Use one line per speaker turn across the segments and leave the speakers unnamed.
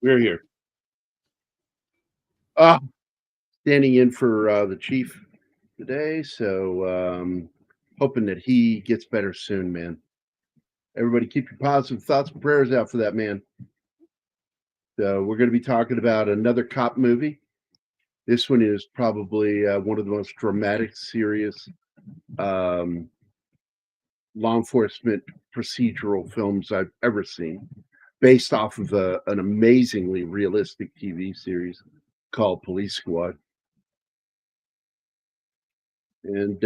We're here. Uh, Standing in for the chief today, so hoping that he gets better soon, man. Everybody keep your positive thoughts and prayers out for that man. So we're going to be talking about another cop movie. This one is probably one of the most dramatic, serious um, law enforcement procedural films I've ever seen, based off of an amazingly realistic TV series called Police Squad. And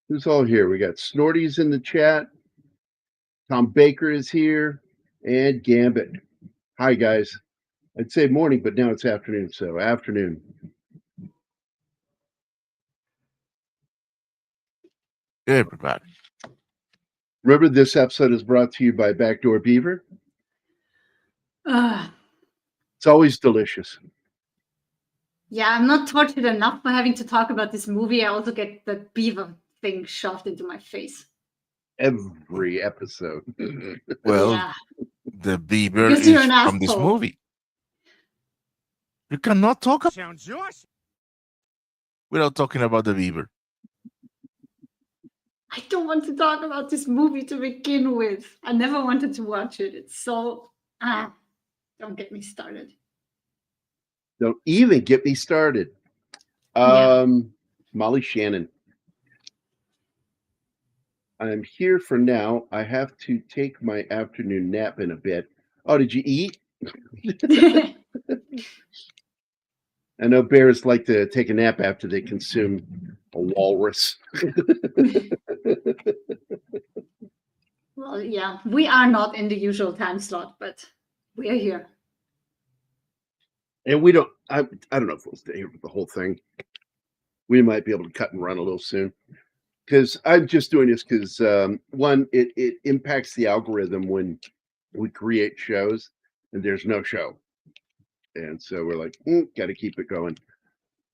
who's all here? We got Snorty's in the chat. Tom Baker is here, and Gambit. Hi, guys. I'd say morning, but now it's afternoon, so afternoon.
Hey, everybody.
Remember, this episode is brought to you by Backdoor Beaver. It's always delicious.
Yeah, I'm not tortured enough by having to talk about this movie. I also get the beaver thing shoved into my face.
Every episode.
Well,
Yeah.
the beaver
Because
is
you're an
from this
asshole.
movie. You cannot talk
Sounds awesome.
without talking about the beaver.
I don't want to talk about this movie to begin with. I never wanted to watch it. It's so don't get me started.
Don't even get me started.
Yeah.
Molly Shannon. I'm here for now. I have to take my afternoon nap in a bit. Oh, did you eat? I know bears like to take a nap after they consume a walrus.
Well, yeah, we are not in the usual time slot, but we are here.
And we don't, I don't know if we'll stay here with the whole thing. We might be able to cut and run a little soon. Because I'm just doing this because, one, it impacts the algorithm when we create shows and there's no show. And so we're like, got to keep it going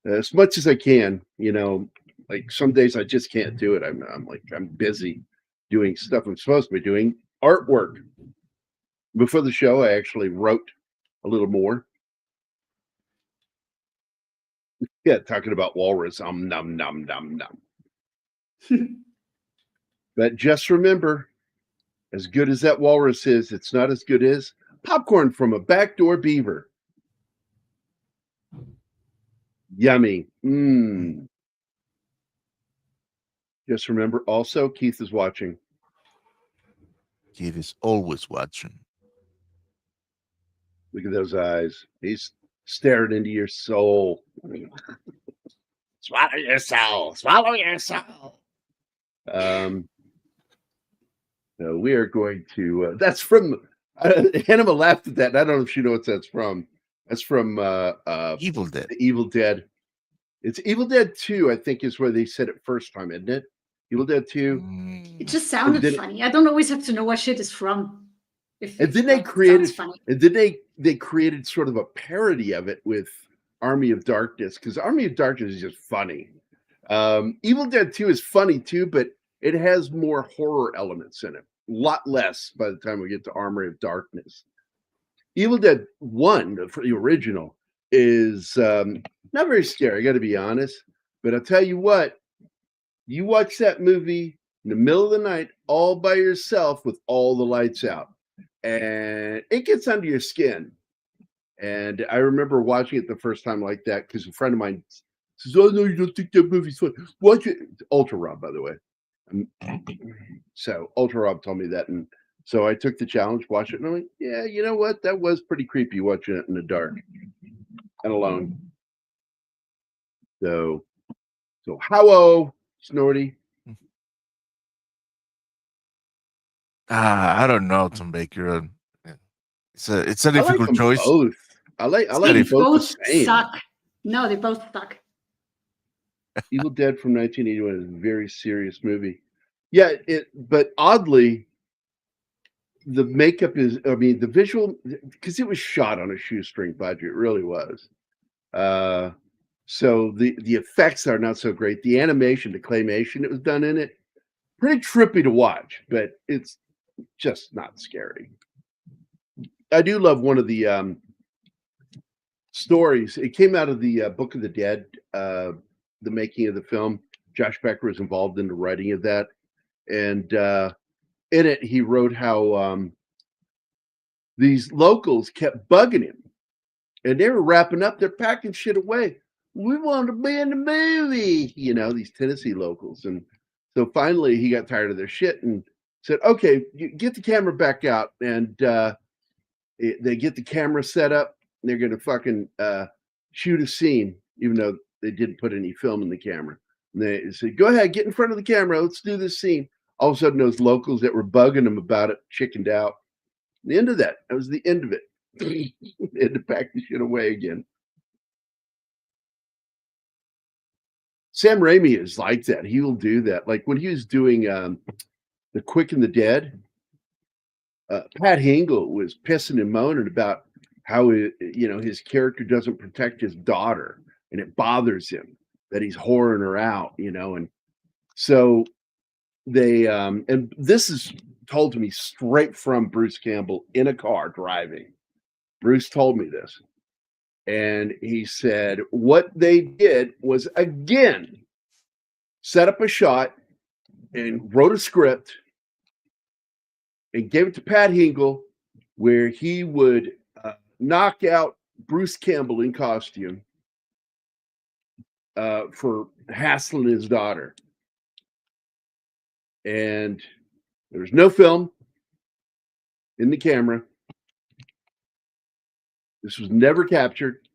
as much as I can. You know, like some days I just can't do it. I'm busy doing stuff I'm supposed to be doing, artwork. Before the show, I actually wrote a little more. Yeah, talking about walrus. Num num num num. But just remember, as good as that walrus is, it's not as good as popcorn from a backdoor beaver. Yummy. Just remember, also, Keith is watching.
Keith is always watching.
Look at those eyes. He's staring into your soul. Swallow your soul. Swallow your soul. So we are going to. That's from. Hannibal laughed at that. I don't know if she knows what that's from. That's from
Evil Dead.
Evil Dead. It's Evil Dead 2, I think, is where they said it first time, isn't it? Evil Dead 2.
It just sounded funny. I don't always have to know what shit is from.
And then they created, they created sort of a parody of it with Army of Darkness, because Army of Darkness is just funny. Evil Dead 2 is funny too, but it has more horror elements in it. A lot less by the time we get to Army of Darkness. Evil Dead 1, the original, is not very scary, I got to be honest. But I'll tell you what, you watch that movie in the middle of the night all by yourself with all the lights out, and it gets under your skin. And I remember watching it the first time like that because a friend of mine says, "Oh no, you don't think that movie's fun? Watch it." Ultra Rob, by the way. So Ultra Rob told me that, and so I took the challenge, watched it, and I'm like, "Yeah, you know what? That was pretty creepy watching it in the dark and alone." So hello, Snorty.
I don't know, Tom Baker. It's a difficult choice.
Both. I like
they
both the same.
Suck. No, they both suck.
Evil Dead from 1981 is a very serious movie. Yeah, but oddly, the makeup is, I mean, the visual, because it was shot on a shoestring budget, it really was. So the effects are not so great. The animation, the claymation that was done in it, pretty trippy to watch, but it's just not scary. I do love one of the stories. It came out of the Book of the Dead, the making of the film. Josh Becker was involved in the writing of that, and in it he wrote how these locals kept bugging him, and they were wrapping up. They're packing shit away. We want to be in the movie, these Tennessee locals. And so finally he got tired of their shit and said, okay, you get the camera back out. And they get the camera set up. And they're going to fucking shoot a scene, even though they didn't put any film in the camera. And they said, go ahead, get in front of the camera. Let's do this scene. All of a sudden, those locals that were bugging them about it chickened out. The end of that. That was the end of it. They had to pack the shit away again. Sam Raimi is like that. He will do that. Like when he was doing The Quick and the Dead, Pat Hingle was pissing and moaning about how his character doesn't protect his daughter, and it bothers him that he's whoring her out, and so they and this is told to me straight from Bruce Campbell in a car driving. Bruce told me this. And he said what they did was, again, set up a shot and wrote a script and gave it to Pat Hingle, where he would knock out Bruce Campbell in costume for hassling his daughter. And there was no film in the camera. This was never captured.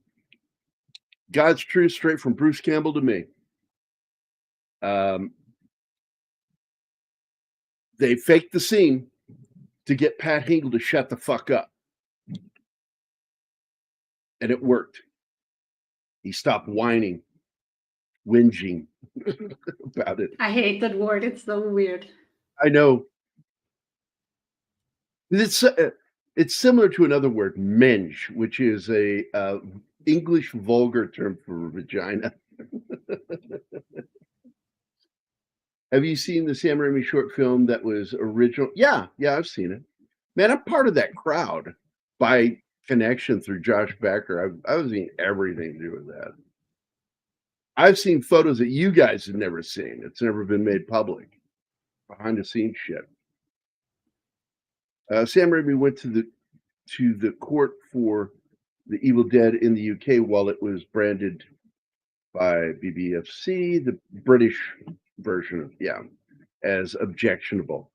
God's truth straight from Bruce Campbell to me. They faked the scene to get Pat Hingle to shut the fuck up. And it worked. He stopped whining, whinging about it.
I hate that word. It's so weird.
I know. It's similar to another word, menge, which is a English vulgar term for vagina. Have you seen the Sam Raimi short film that was original? Yeah, I've seen it. Man, I'm part of that crowd by connection through Josh Becker. I've seen everything to do with that. I've seen photos that you guys have never seen. It's never been made public. Behind the scenes shit. Sam Raimi went to the court for The Evil Dead in the UK while it was branded by BBFC, the British version of, as objectionable.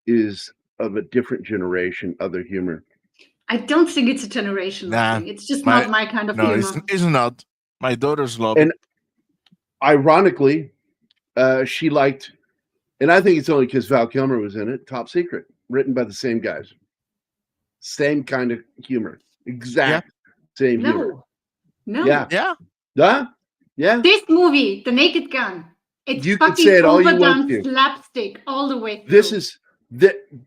Is of a different generation, other humor.
I don't think it's a generational thing. It's just not my kind of humor.
No, it's not. My daughters love it.
Ironically, she liked, and I think it's only because Val Kilmer was in it, Top Secret, written by the same guys. Same kind of humor. Exact same humor.
No.
Yeah.
This movie, The Naked Gun, it's
you
fucking
can say it all you want
overdone slapstick all the way through.
This is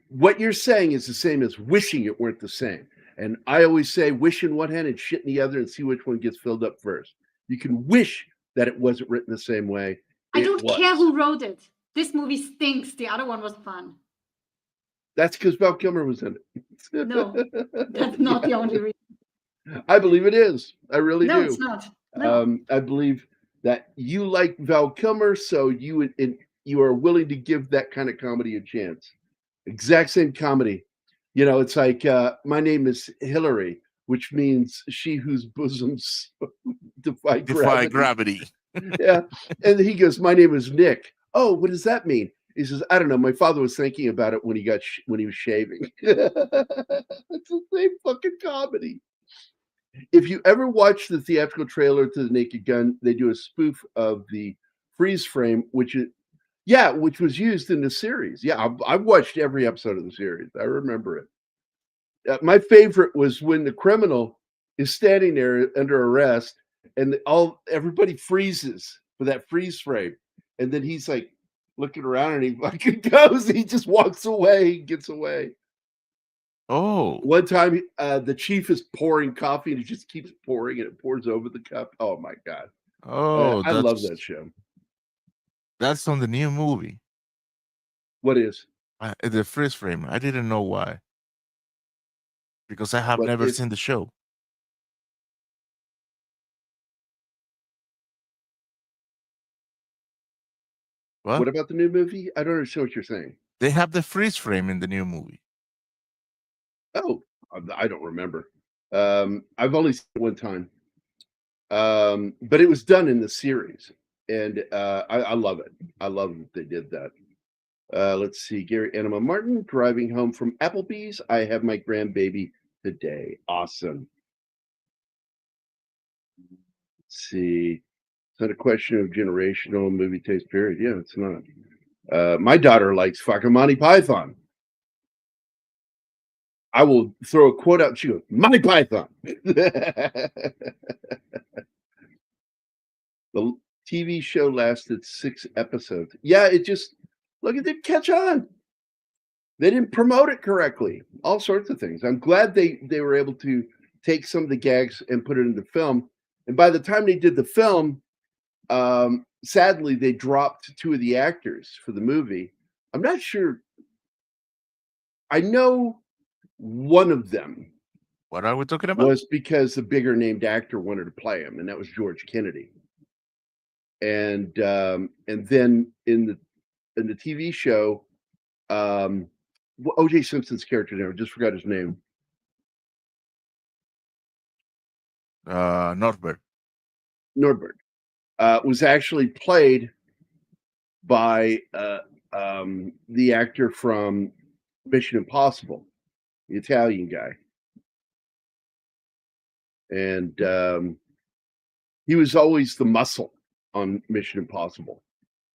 what you're saying is the same as wishing it weren't the same. And I always say wish in one hand and shit in the other and see which one gets filled up first. You can wish that it wasn't written the same way.
I don't care who wrote it. This movie stinks. The other one was fun.
That's because Val Kilmer was in it.
No, that's not the only reason.
I believe it is. I really do.
No, it's not. No.
I believe that you like Val Kilmer, so you are willing to give that kind of comedy a chance. Exact same comedy. It's like my name is Hillary, which means she whose bosoms defy gravity. Yeah. And he goes, my name is Nick. Oh, what does that mean? He says, I don't know. My father was thinking about it when he was shaving. It's the same fucking comedy. If you ever watch the theatrical trailer to The Naked Gun, they do a spoof of the freeze frame, which was used in the series. Yeah, I've watched every episode of the series. I remember it. My favorite was when the criminal is standing there under arrest, and everybody freezes for that freeze frame, and then he's like looking around, and he fucking goes. He just walks away, gets away.
Oh,
one time the chief is pouring coffee, and he just keeps pouring, and it pours over the cup. Oh my god!
Oh,
I love that show.
That's on the new movie.
What is?
The freeze frame. I didn't know why because I have
But
never seen the show.
what about the new movie? I don't understand what you're saying.
They have the freeze frame in the new movie.
Oh, I don't remember. I've only seen it one time. But it was done in the series, and I love it. I love that they did that. Let's see, Gary Anima Martin driving home from Applebee's. I have my grandbaby today. Awesome. Let's see. It's not a question of generational movie taste, period. Yeah, it's not. My daughter likes fucking Monty Python. I will throw a quote out and she goes, Monty Python. The TV show lasted 6 episodes. Yeah, it just look, it didn't catch on. They didn't promote it correctly. All sorts of things. I'm glad they were able to take some of the gags and put it into film. And by the time they did the film, sadly, they dropped 2 of the actors for the movie. I'm not sure. I know one of them.
What are we talking about?
Was because the bigger named actor wanted to play him, and that was George Kennedy. And then in the TV show, O.J. Simpson's character name, I just forgot his name.
Norbert.
Norbert was actually played by the actor from Mission Impossible, the Italian guy. And he was always the muscle on Mission Impossible.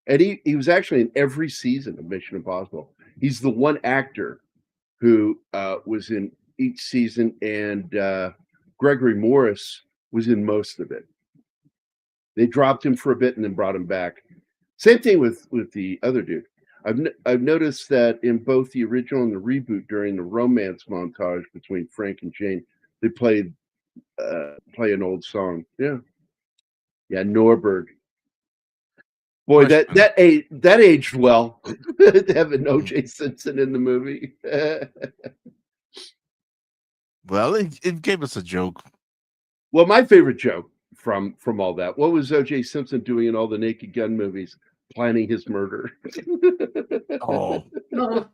And he was actually in every season of Mission Impossible. He's the one actor who was in each season, and Gregory Morris was in most of it. They dropped him for a bit and then brought him back. Same thing with the other dude. I've noticed that in both the original and the reboot, during the romance montage between Frank and Jane, they play an old song. Yeah, Norbert. Boy, that aged well. Having O.J. Simpson in the movie.
Well, it gave us a joke.
Well, my favorite joke from all that. What was O.J. Simpson doing in all the Naked Gun movies? Planning his murder.
Oh
God!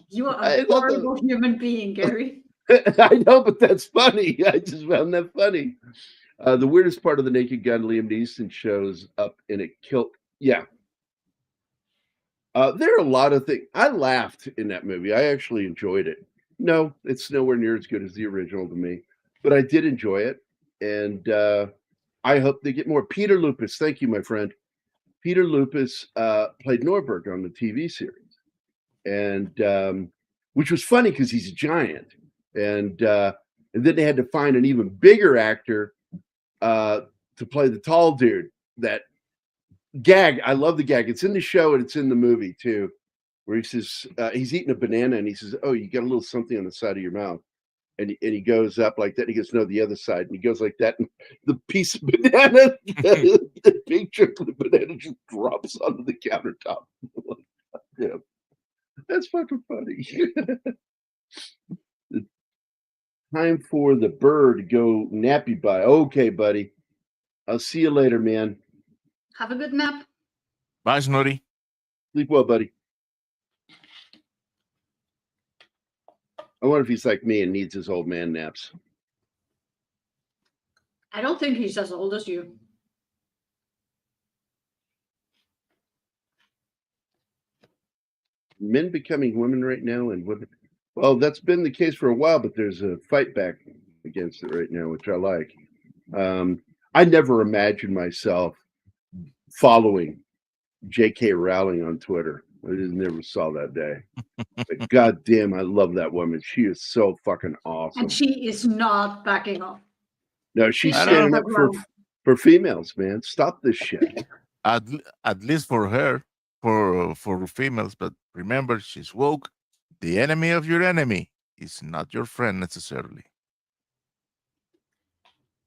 You are a horrible human being, Gary.
I know, but that's funny. I just found that funny. The weirdest part of the Naked Gun, Liam Neeson shows up in a kilt. Yeah. There are a lot of things. I laughed in that movie. I actually enjoyed it. No, it's nowhere near as good as the original to me, but I did enjoy it. And I hope they get more. Peter Lupus, thank you, my friend. Peter Lupus played Norbert on the TV series, and which was funny because he's a giant. And then they had to find an even bigger actor to play the tall dude. That gag, I love the gag. It's in the show and it's in the movie too, where he says he's eating a banana and he says, "Oh, you got a little something on the side of your mouth." And he goes up like that. And he goes, "No, the other side." And he goes like that, and the piece of banana, the big chunk of the banana, just drops onto the countertop. Yeah, that's fucking funny. Time for the bird to go nappy by. Okay, buddy. I'll see you later, man.
Have a good nap.
Bye, Snorri.
Sleep well, buddy. I wonder if he's like me and needs his old man naps.
I don't think he's as old as you.
Men becoming women right now, and women. Well, that's been the case for a while, but there's a fight back against it right now, which I like. I never imagined myself following J.K. Rowling on Twitter. I just never saw that day. But God damn, I love that woman. She is so fucking awesome.
And she is not backing off.
No, she's standing up for females, man. Stop this shit.
At least for her, for females. But remember, she's woke. The enemy of your enemy is not your friend necessarily.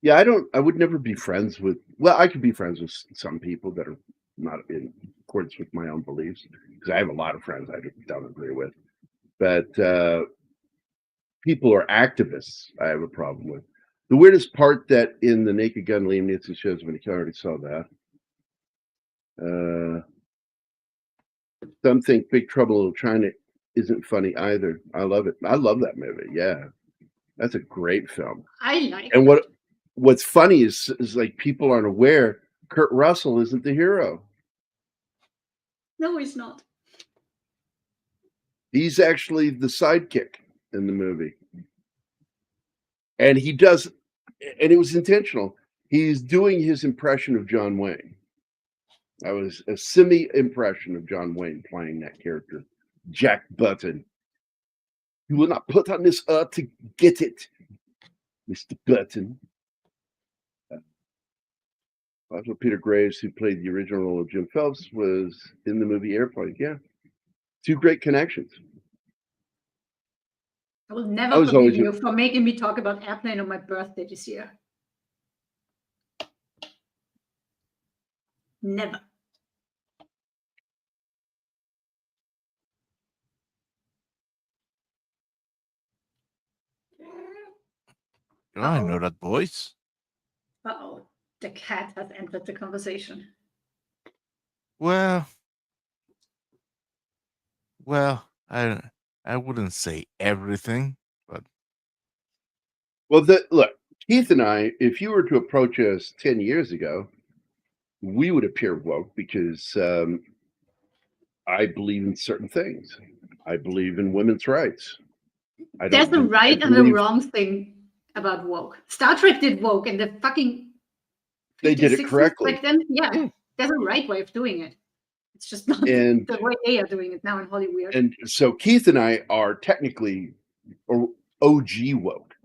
Yeah, I would never be friends with. Well, I could be friends with some people that are not in accordance with my own beliefs, because I have a lot of friends I don't agree with. But people are activists I have a problem with. The weirdest part that in the Naked Gun Liam Neeson shows when I already saw that. Some think Big Trouble in Little China isn't funny either. I love it. I love that movie. Yeah, that's a great film.
I like
And
it.
what's funny is like people aren't aware Kurt Russell isn't the hero.
No, he's not.
He's actually the sidekick in the movie. And he does, and it was intentional. He's doing his impression of John Wayne. That was a semi-impression of John Wayne playing that character, Jack Button. You will not put on this earth to get it, Mr. Button. Also, Peter Graves, who played the original role of Jim Phelps, was in the movie Airplane. Yeah. Two great connections.
I will never forgive you for making me talk about Airplane on my birthday this year. Never.
Oh, I know that voice.
Uh-oh. The cat has entered the conversation.
Well, I wouldn't say everything, but
well, look, Keith and I, if you were to approach us 10 years ago, we would appear woke because I believe in certain things. I believe in women's rights.
There's a right and a wrong thing about woke. Star Trek did woke, and the fucking
they did it correctly.
Back then, yeah, there's a right way of doing it. It's just not the way they are doing it now in Hollywood.
And so Keith and I are technically OG woke.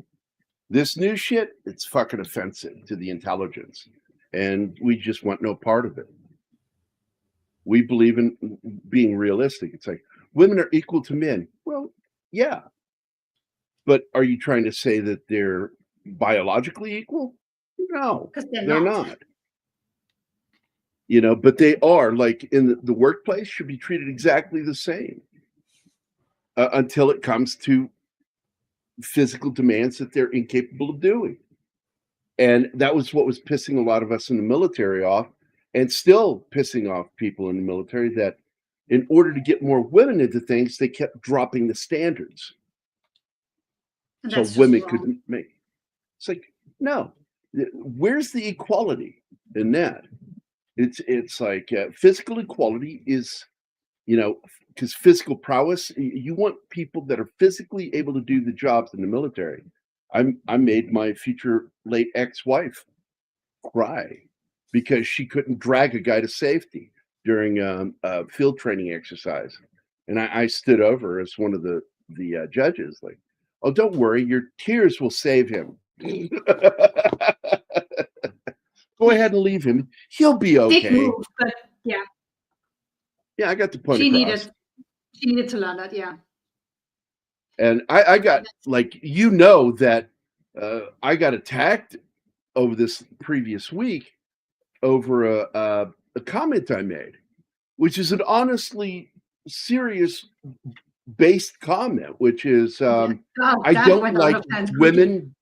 This new shit, it's fucking offensive to the intelligence, and we just want no part of it. We believe in being realistic. It's like women are equal to men. Well, yeah. But are you trying to say that they're biologically equal? No, they're not. You know, but they are, like in the workplace, should be treated exactly the same until it comes to physical demands that they're incapable of doing. And that was what was pissing a lot of us in the military off, and still pissing off people in the military, that in order to get more women into things, they kept dropping the standards. So women couldn't make. It's like, no, where's the equality in that? It's like physical equality is, you know, because physical prowess, you want people that are physically able to do the jobs in the military. I made my future late ex-wife cry because she couldn't drag a guy to safety during a field training exercise, and I stood over as one of the judges, like, oh, don't worry, your tears will save him. Go ahead and leave him. He'll be okay.
Big move, but yeah.
Yeah, I got the point across.
She needed to learn that, yeah.
And I got, like, you know, that I got attacked over this previous week over a comment I made, which is an honestly serious based comment, which is I don't like women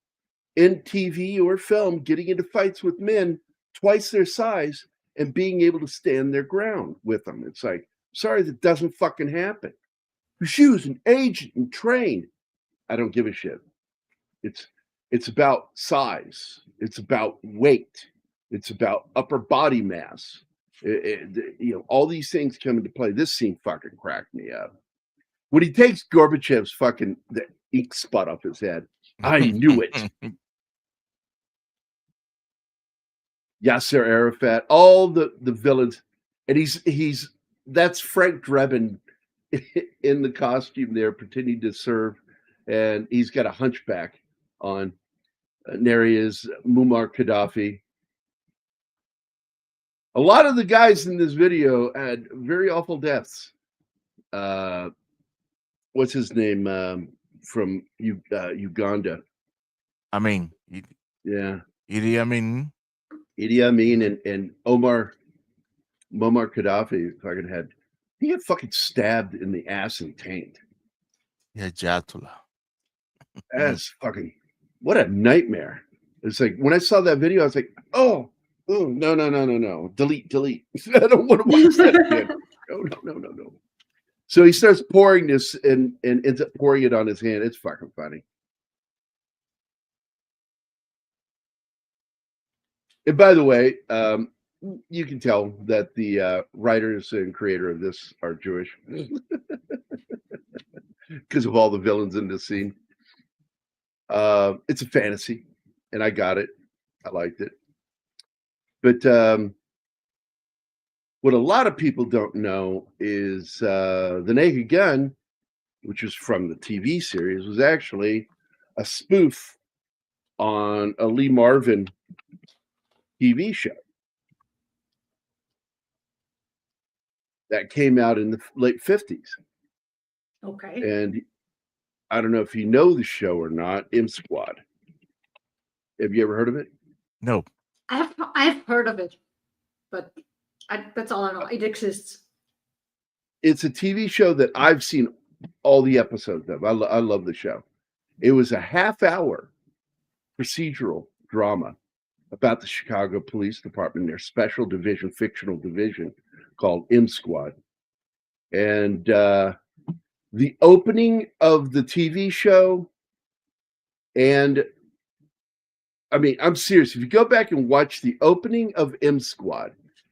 in TV or film getting into fights with men twice their size and being able to stand their ground with them. It's like, sorry, that doesn't fucking happen. She was an agent and trained. I don't give a shit. It's about size. It's about weight. It's about upper body mass. You know, all these things come into play. This scene fucking cracked me up. When he takes Gorbachev's fucking the ink spot off his head, I knew it. Yasser Arafat, all the villains, and that's Frank Drebin in the costume there, pretending to serve, and he's got a hunchback on. There he is, Muammar Gaddafi. A lot of the guys in this video had very awful deaths. What's his name from Uganda?
I mean,
yeah,
Idi Amin.
Idi Amin and Omar Muammar Gaddafi fucking he got fucking stabbed in the ass and taint.
Yeah, Jatula.
That's fucking, what a nightmare. It's like, when I saw that video, I was like, oh, no. Delete. I don't want to watch that again. No. So he starts pouring this and ends up pouring it on his hand. It's fucking funny. And by the way, you can tell that the writers and creator of this are Jewish because of all the villains in this scene. It's a fantasy, and I got it. I liked it. But what a lot of people don't know is The Naked Gun, which is from the TV series, was actually a spoof on a Lee Marvin TV show that came out in the late 50s.
Okay.
And I don't know if you know the show or not, M Squad. Have you ever heard of it?
No.
I've heard of it, but that's all I know. It exists.
It's a TV show that I've seen all the episodes of. I love the show. It was a half-hour procedural drama about the Chicago Police Department, their special division, fictional division called M Squad. And the opening of the TV show, and I mean, I'm serious. If you go back and watch the opening of M Squad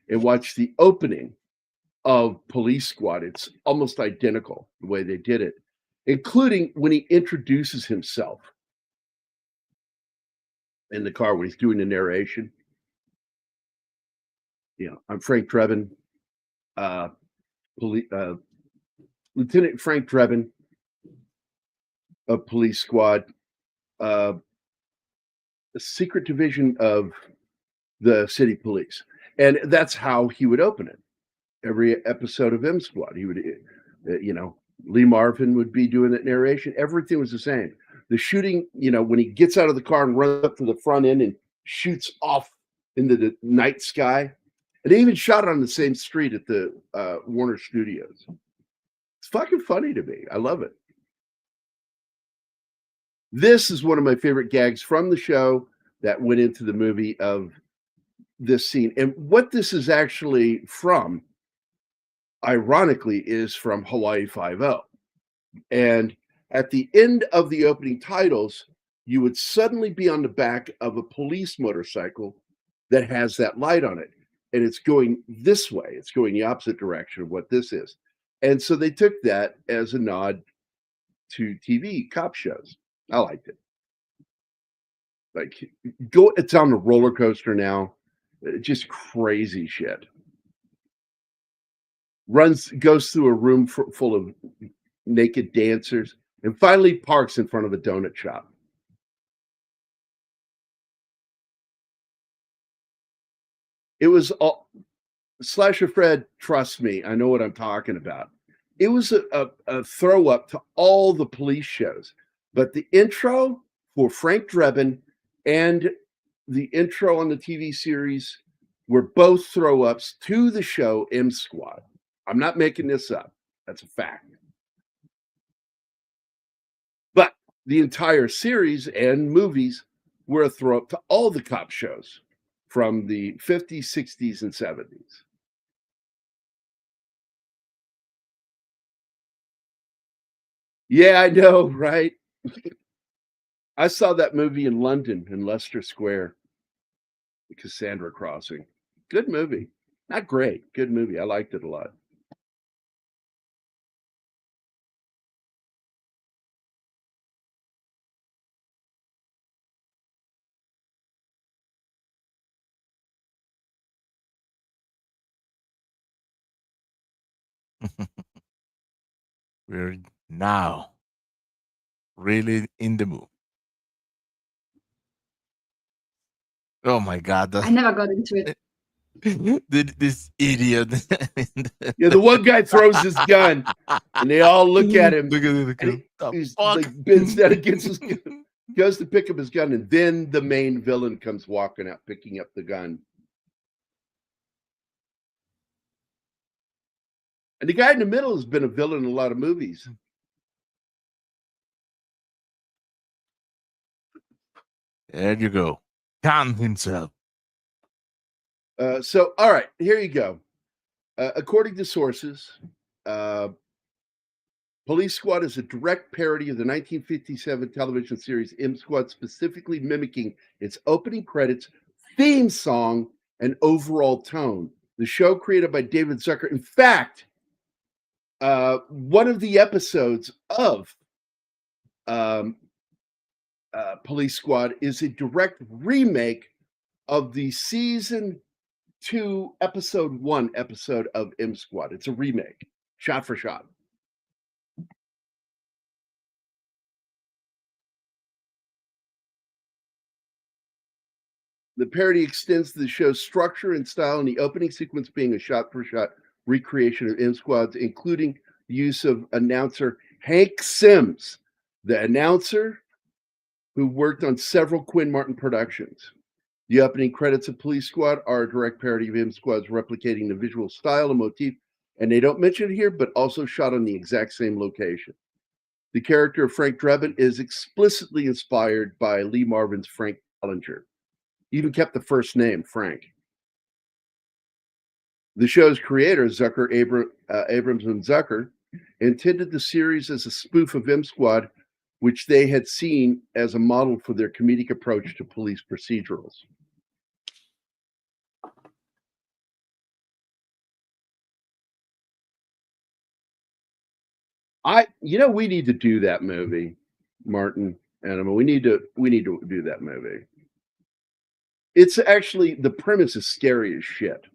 and watch the opening of Police Squad, it's almost identical the way they did it, including when he introduces himself in the car when he's doing the narration. You know, I'm Frank Drebin, Lieutenant Frank Drebin of Police Squad, the secret division of the city police. And that's how he would open it. Every episode of M Squad, he would, Lee Marvin would be doing that narration. Everything was the same. The shooting, when he gets out of the car and runs up to the front end and shoots off into the night sky. And they even shot it on the same street at the Warner Studios. It's fucking funny to me. I love it. This is one of my favorite gags from the show that went into the movie of this scene. And what this is actually from, ironically, is from Hawaii Five-0. And at the end of the opening titles, you would suddenly be on the back of a police motorcycle that has that light on it. And it's going this way. It's going the opposite direction of what this is. And so they took that as a nod to TV cop shows. I liked it. Like, it's on the roller coaster now. Just crazy shit. Goes through a room full of naked dancers and finally parks in front of a donut shop. It was all Slasher Fred, trust me, I know what I'm talking about. It was a throw up to all the police shows, but the intro for Frank Drebin and the intro on the TV series were both throw ups to the show M Squad. I'm not making this up. That's a fact. But the entire series and movies were a throw up to all the cop shows from the 50s, 60s, and 70s. Yeah, I know, right? I saw that movie in London, in Leicester Square, the Cassandra Crossing. Good movie. Not great. Good movie. I liked it a lot.
We're now really in the mood. Oh my God.
I never got into it.
This idiot.
Yeah, the one guy throws his gun and they all look at him.
Look at it.
He's like bends down against his gun, goes to pick up his gun, and then the main villain comes walking out, picking up the gun. And the guy in the middle has been a villain in a lot of movies.
There you go. Khan himself.
So, all right, here you go. According to sources, Police Squad is a direct parody of the 1957 television series M Squad, specifically mimicking its opening credits, theme song, and overall tone. The show created by David Zucker. In fact, one of the episodes of Police Squad is a direct remake of the season 2, episode 1 episode of M Squad. It's a remake, shot for shot. The parody extends to the show's structure and style, and the opening sequence being a shot for shot recreation of M Squad's, including the use of announcer Hank Sims, the announcer who worked on several Quinn Martin productions. The opening credits of Police Squad are a direct parody of M Squad's, replicating the visual style and motif, and they don't mention it here, but also shot on the exact same location. The character of Frank Drebin is explicitly inspired by Lee Marvin's Frank Ballinger. He even kept the first name, Frank. The show's creators, Zucker, Abrams, and Zucker, intended the series as a spoof of M Squad, which they had seen as a model for their comedic approach to police procedurals. We need to do that movie, Martin and we need to do that movie. It's actually, the premise is scary as shit,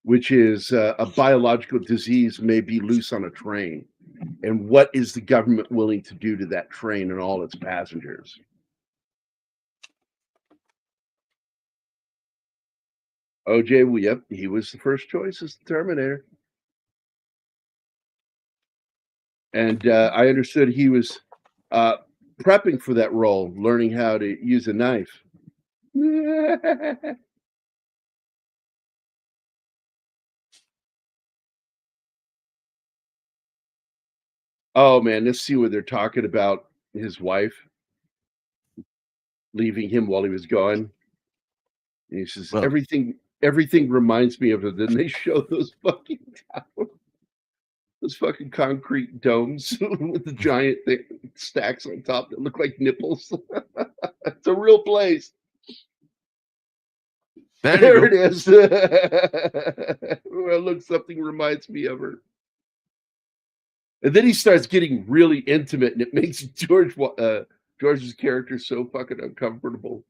which is a biological disease may be loose on a train. And what is the government willing to do to that train and all its passengers? O.J., well, yep, he was the first choice as the Terminator. And I understood he was prepping for that role, learning how to use a knife. Oh man, let's see what they're talking about. His wife leaving him while he was gone. And he says,
Well,
everything reminds me of it. Then they show those fucking towers, those fucking concrete domes with the giant stacks on top that look like nipples. It's a real place. There it is. Well, look, something reminds me of her. And then he starts getting really intimate, and it makes George's character so fucking uncomfortable.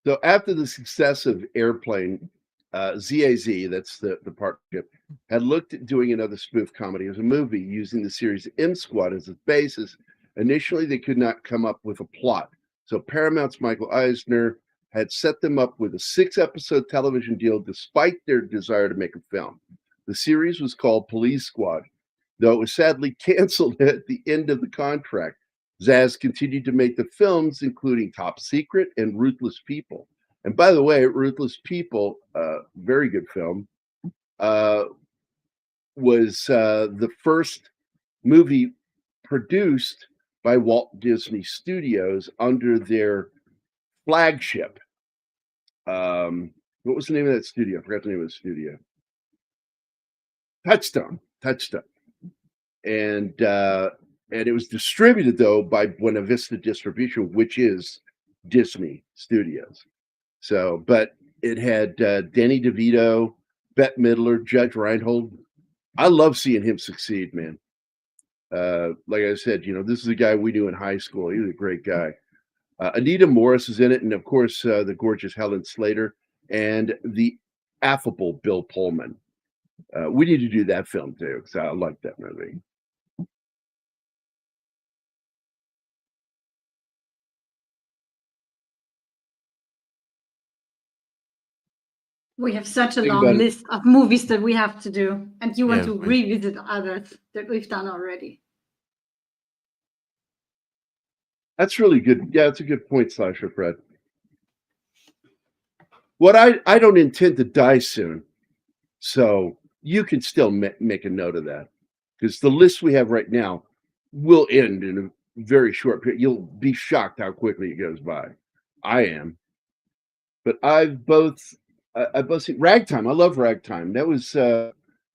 So after the success of Airplane, ZAZ, that's the partnership, had looked at doing another spoof comedy as a movie using the series M Squad as its basis. Initially, they could not come up with a plot. So Paramount's Michael Eisner had set them up with a 6-episode television deal despite their desire to make a film. The series was called Police Squad, though it was sadly canceled at the end of the contract. Zaz continued to make the films, including Top Secret and Ruthless People. And by the way, Ruthless People, very good film, was the first movie produced by Walt Disney Studios under their flagship. What was the name of that studio? I forgot the name of the studio. Touchstone. And it was distributed, though, by Buena Vista Distribution, which is Disney Studios. So, but it had Danny DeVito, Bette Midler, Judge Reinhold. I love seeing him succeed, man. Like I said, this is a guy we knew in high school. He was a great guy. Anita Morris is in it, and of course, the gorgeous Helen Slater and the affable Bill Pullman. We need to do that film too, because I like that movie.
We have such a long list of movies that we have to do, and you want to revisit others that we've done already.
That's really good. Yeah, that's a good point, Slasher Fred. What I don't intend to die soon, so you can still make a note of that, because the list we have right now will end in a very short period. You'll be shocked how quickly it goes by. I am, but I've both seen Ragtime. I love Ragtime. That was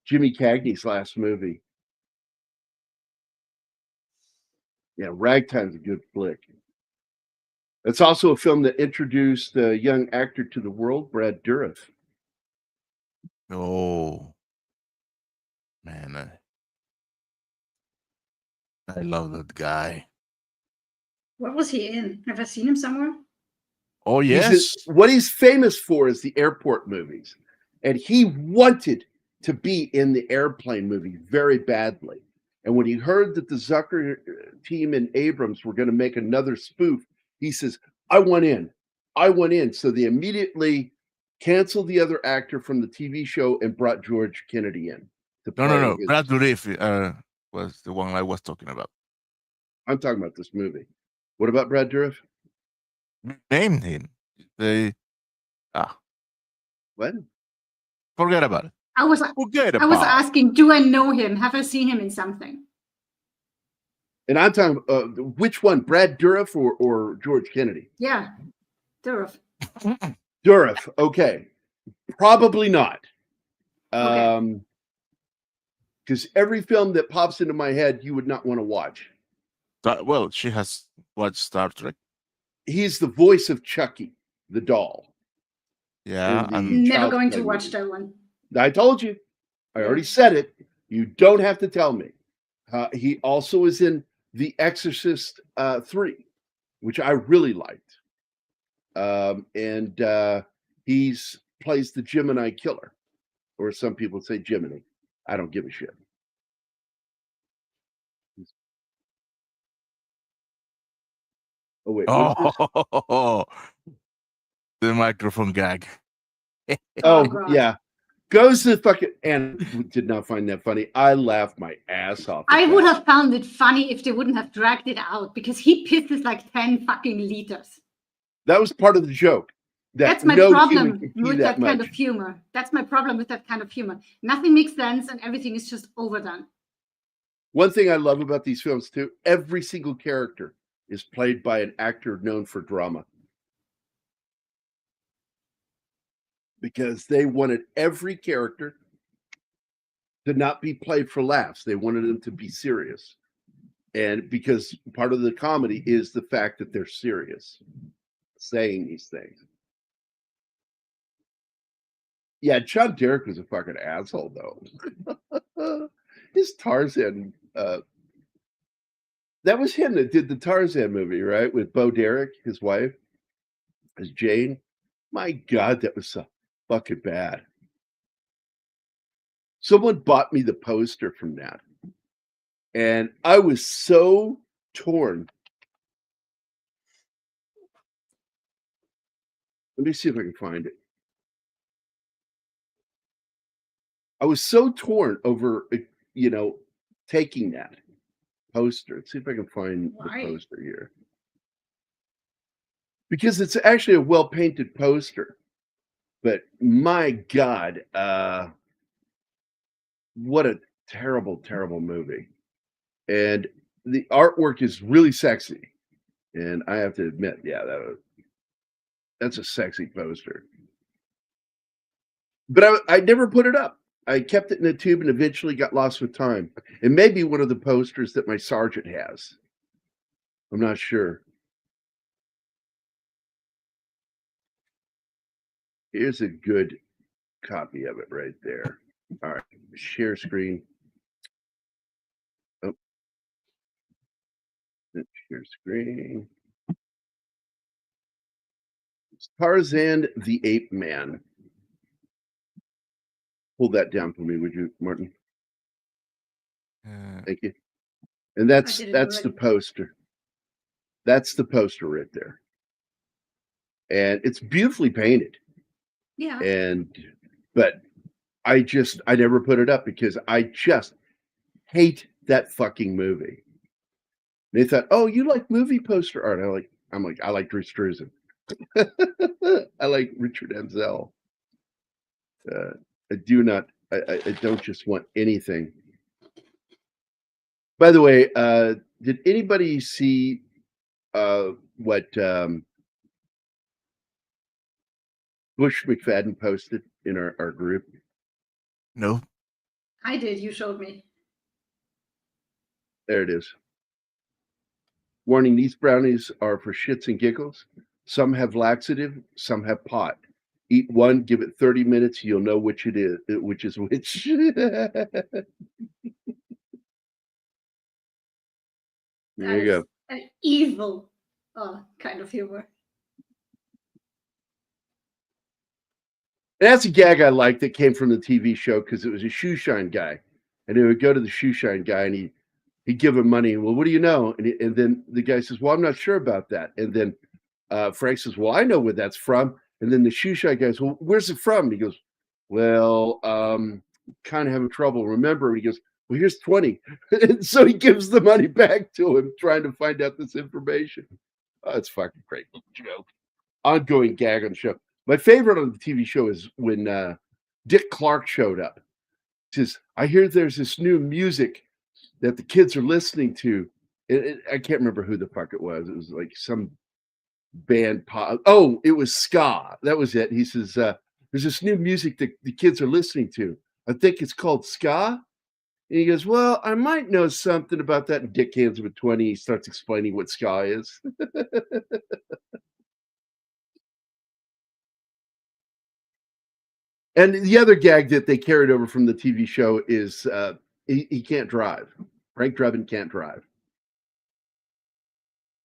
Jimmy Cagney's last movie. Yeah, Ragtime's a good flick. It's also a film that introduced a young actor to the world, Brad Dourif.
Oh, man, I love that guy.
What was he in? Have I seen him somewhere?
Oh, yes.
What he's famous for is the airport movies. And he wanted to be in the airplane movie very badly. And when he heard that the Zucker team and Abrams were going to make another spoof, he says, I want in. I want in. So they immediately canceled the other actor from the TV show and brought George Kennedy in.
No. Brad Dourif was the one I was talking about.
I'm talking about this movie. What about Brad Dourif?
Named him.
What?
Forget about it.
I was asking, do I know him? Have I seen him in something?
And I'm talking which one, Brad Dourif or George Kennedy?
Yeah, Dourif.
Dourif, okay. Probably not.
Okay.
Because every film that pops into my head, you would not want to watch.
Well, she has watched Star Trek.
He's the voice of Chucky, the doll.
Yeah.
I'm never going to watch that one.
I told you. I already said it. You don't have to tell me. He also is in The Exorcist 3, which I really liked. And he plays the Gemini killer, or some people say Gemini. I don't give a shit. Oh, wait.
Oh, the microphone gag.
Oh, yeah. Goes to fucking, and did not find that funny. I laughed my ass off.
I would have found it funny if they wouldn't have dragged it out, because he pisses like 10 fucking liters.
That was part of the joke.
That's my problem with that kind of humor. That's my problem with that kind of humor. Nothing makes sense and everything is just overdone.
One thing I love about these films too, every single character is played by an actor known for drama. Because they wanted every character to not be played for laughs. They wanted them to be serious. And because part of the comedy is the fact that they're serious, saying these things. Yeah, John Derek was a fucking asshole, though. His Tarzan, that was him that did the Tarzan movie, right? With Bo Derek, his wife, as Jane. My God, that was so fucking bad. Someone bought me the poster from that. And I was so torn. Let me see if I can find it. I was so torn over, taking that poster. Let's see if I can find the poster here. Because it's actually a well-painted poster. But my God, what a terrible, terrible movie. And the artwork is really sexy. And I have to admit, yeah, that's a sexy poster. But I never put it up. I kept it in a tube and eventually got lost with time. It may be one of the posters that my sergeant has. I'm not sure. Here's a good copy of it right there. All right, share screen. Oh, share screen. Tarzan the Ape Man. Pull that down for me, would you, Martin? Thank you. And that's the poster. That's the poster right there. And it's beautifully painted.
Yeah.
But I never put it up because I just hate that fucking movie. They thought, "Oh, you like movie poster art?" I'm like, I like Drew Struzan. I like Richard Enzel. I do not. I don't just want anything. By the way, did anybody see what Bush McFadden posted in our group?
No.
I did. You showed me.
There it is. Warning: these brownies are for shits and giggles. Some have laxative, some have pot. Eat one, give it 30 minutes, you'll know which it is, which is which. There you go.
An evil kind of humor.
That's a gag I liked that came from the TV show because it was a shoe shine guy. And he would go to the shoe shine guy and he'd give him money. Well, what do you know? And then the guy says, well, I'm not sure about that. And then Frank says, well, I know where that's from. And then the shoe shine guy goes, well, where's it from? And he goes, well, kind of having trouble. Remember? And he goes, well, here's 20. And so he gives the money back to him, trying to find out this information. Oh, it's fucking great joke. Ongoing gag on the show. My favorite on the TV show is when Dick Clark showed up. He says, I hear there's this new music that the kids are listening to. I can't remember who the fuck it was. It was like some band pop. Oh, it was ska. That was it. He says, there's this new music that the kids are listening to. I think it's called ska. And he goes, well, I might know something about that. And Dick hands him a 20. He starts explaining what ska is. And the other gag that they carried over from the TV show is he can't drive. Frank Drebin can't drive.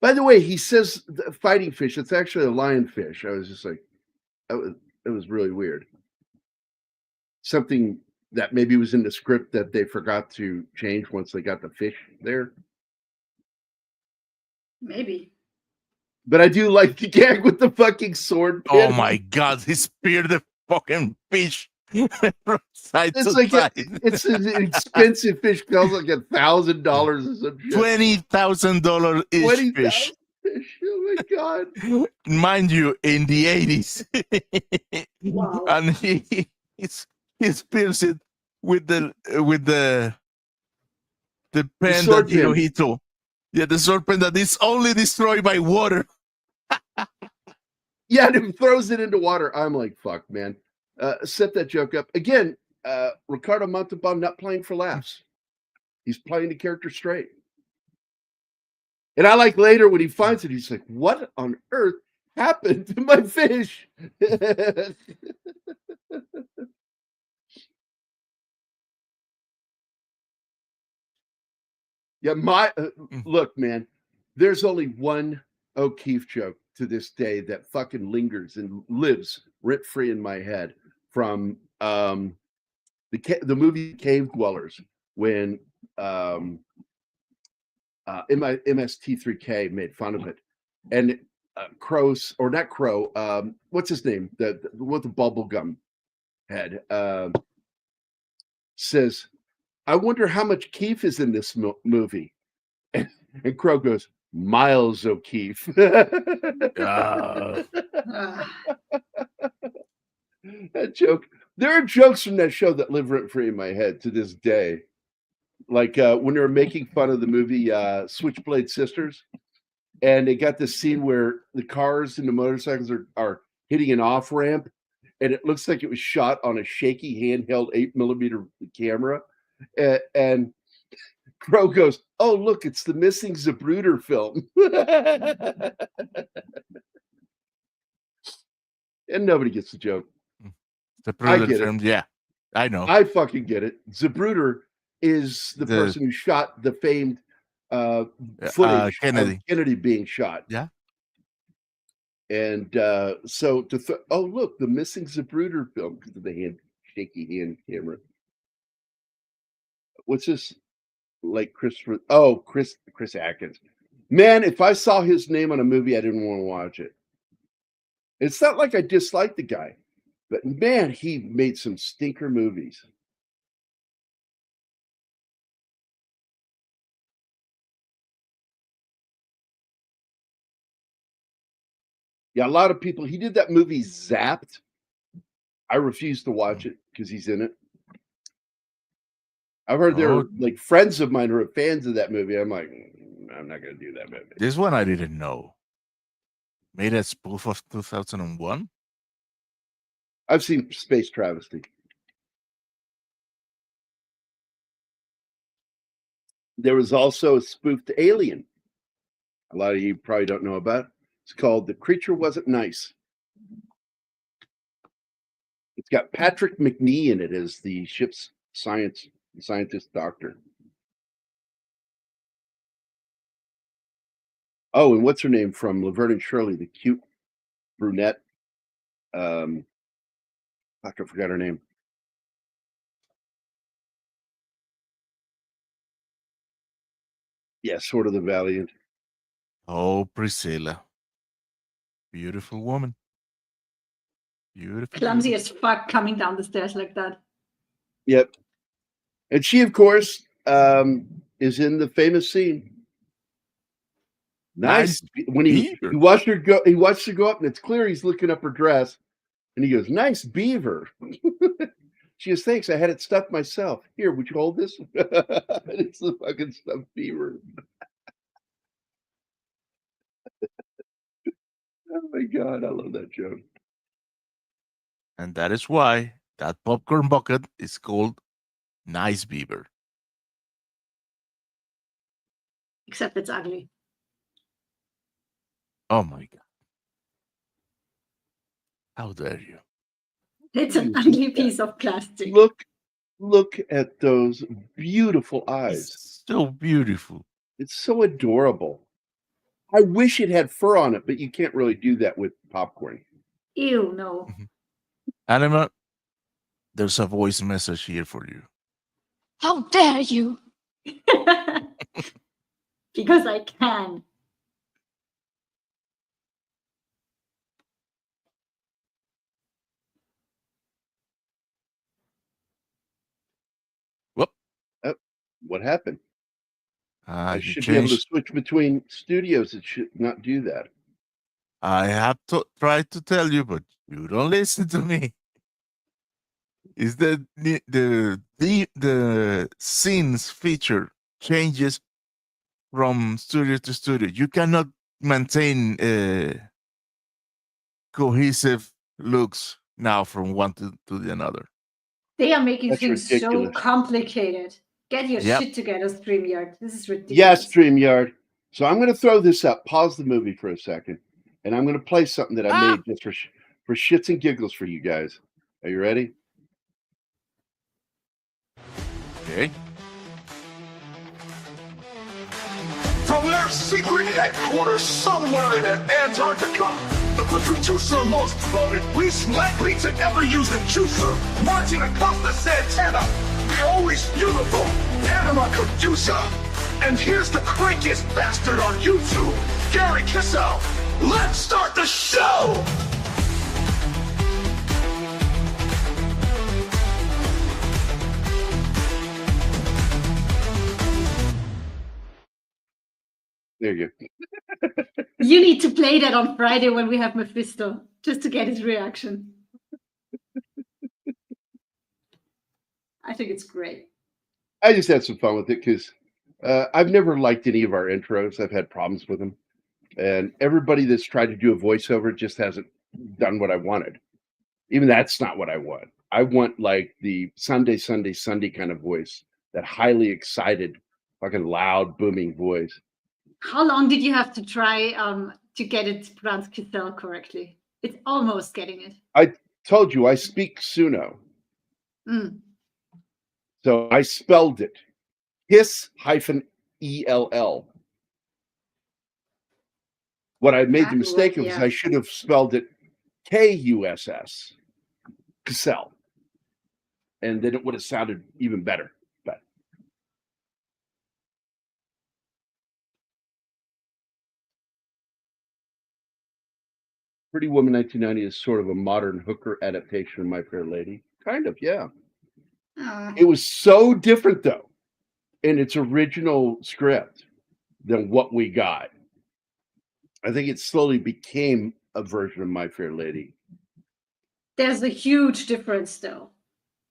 By the way, he says fighting fish. It's actually a lionfish. I was just like, it was really weird. Something that maybe was in the script that they forgot to change once they got the fish there.
Maybe.
But I do like the gag with the fucking sword pin.
Oh my God, he speared the fucking fish from side
It's
to
like
side.
it's an expensive fish. Costs like $1,000 or some shit.
$20,000 each
20,000
fish.
fish. Oh my God.
Mind you, in the 80s.
Wow.
And he spears it with the pen
sword
that
pin.
Hirohito. Yeah, the sword pen that is only destroyed by water.
Yeah, and he throws it into water. I'm like, fuck, man. Set that joke up. Again, Ricardo Montalban not playing for laughs. He's playing the character straight. And I like later when he finds it, he's like, what on earth happened to my fish? Yeah, look, man, there's only one O'Keefe joke to this day that fucking lingers and lives rent free in my head from the movie Cave Dwellers when MST3K made fun of it, and Crow's or not Crow, what's his name? The with the bubble gum head says, I wonder how much Keefe is in this movie. And Crow goes, Miles O'Keefe.
Ah.
That joke. There are jokes from that show that live rent free in my head to this day. Like when they were making fun of the movie Switchblade Sisters, and they got this scene where the cars and the motorcycles are hitting an off ramp, and it looks like it was shot on a shaky handheld 8mm camera. And Crow goes, oh, look, it's the Missing Zapruder film. And nobody gets the joke.
I get it. Yeah, I know.
I fucking get it. Zapruder is the person who shot the famed footage of Kennedy being shot.
Yeah.
And so oh, look, the Missing Zapruder film because of the shaky hand camera. What's this? Like Chris Atkins. Man, if I saw his name on a movie, I didn't want to watch it. It's not like I dislike the guy, but man, he made some stinker movies. Yeah, a lot of people. He did that movie Zapped. I refuse to watch it because he's in it. I've heard there are like friends of mine who are fans of that movie. I'm like, I'm not going to do that movie.
This one I didn't know. Made a spoof of 2001.
I've seen Space Travesty. There was also a spoofed Alien. A lot of you probably don't know about. It's called The Creature Wasn't Nice. It's got Patrick McNee in it as the ship's scientist doctor. Oh, and what's her name from Laverne and Shirley, the cute brunette. I forgot her name. Yeah, sort of the Valiant.
Oh, Priscilla. Beautiful woman. Beautiful.
Clumsy as fuck coming down the stairs like that.
Yep. And she, of course, is in the famous scene. Nice. When he watched her go, he watched her go up, and it's clear he's looking up her dress, and he goes, "Nice beaver." She goes, "Thanks. I had it stuffed myself. Here, would you hold this?" It's the fucking stuffed beaver. Oh my god, I love that joke.
And that is why that popcorn bucket is called Nice Beaver.
Except it's ugly.
Oh my god. How dare you?
It's an ugly piece of plastic.
Look at those beautiful eyes.
It's so beautiful.
It's so adorable. I wish it had fur on it, but you can't really do that with popcorn.
Ew, no.
Anima, there's a voice message here for you.
How dare you? Because I can.
Whoop.
What happened? I
You
should be able to
changed.
switch between studios. It should not do that.
I have to try to tell you, but you don't listen to me. Is that the scenes feature changes from studio to studio. You cannot maintain cohesive looks now from one to the another.
They are making
That's
things
ridiculous.
so complicated. Get your
Yep.
shit together, StreamYard. This is ridiculous.
Yes, StreamYard. So I'm going to throw this up. Pause the movie for a second, and I'm going to play something that I made just for shits and giggles for you guys. Are you ready?
Okay.
From their secret headquarters somewhere in Antarctica, the producer most voted least likely to ever use a juicer, marching across the Santana, the always beautiful anima producer. And here's the crankiest bastard on YouTube, Gary Kissel. Let's start the show!
There you go.
You need to play that on Friday when we have Mephisto, just to get his reaction. I think it's great.
I just had some fun with it because I've never liked any of our intros. I've had problems with them. And everybody that's tried to do a voiceover just hasn't done what I wanted. Even that's not what I want. I want like the Sunday kind of voice, that highly excited, fucking loud, booming voice.
How long did you have to try to get it pronounced Kissel correctly? It's almost getting it.
I told you I speak Suno.
Mm.
So I spelled it Kiss-ELL. What I made the mistake of is I should have spelled it Kuss, Kissel. And then it would have sounded even better. But Pretty Woman 1990 is sort of a modern hooker adaptation of My Fair Lady. Kind of, yeah. It was so different, though, in its original script than what we got. I think it slowly became a version of My Fair Lady.
There's a huge difference, though.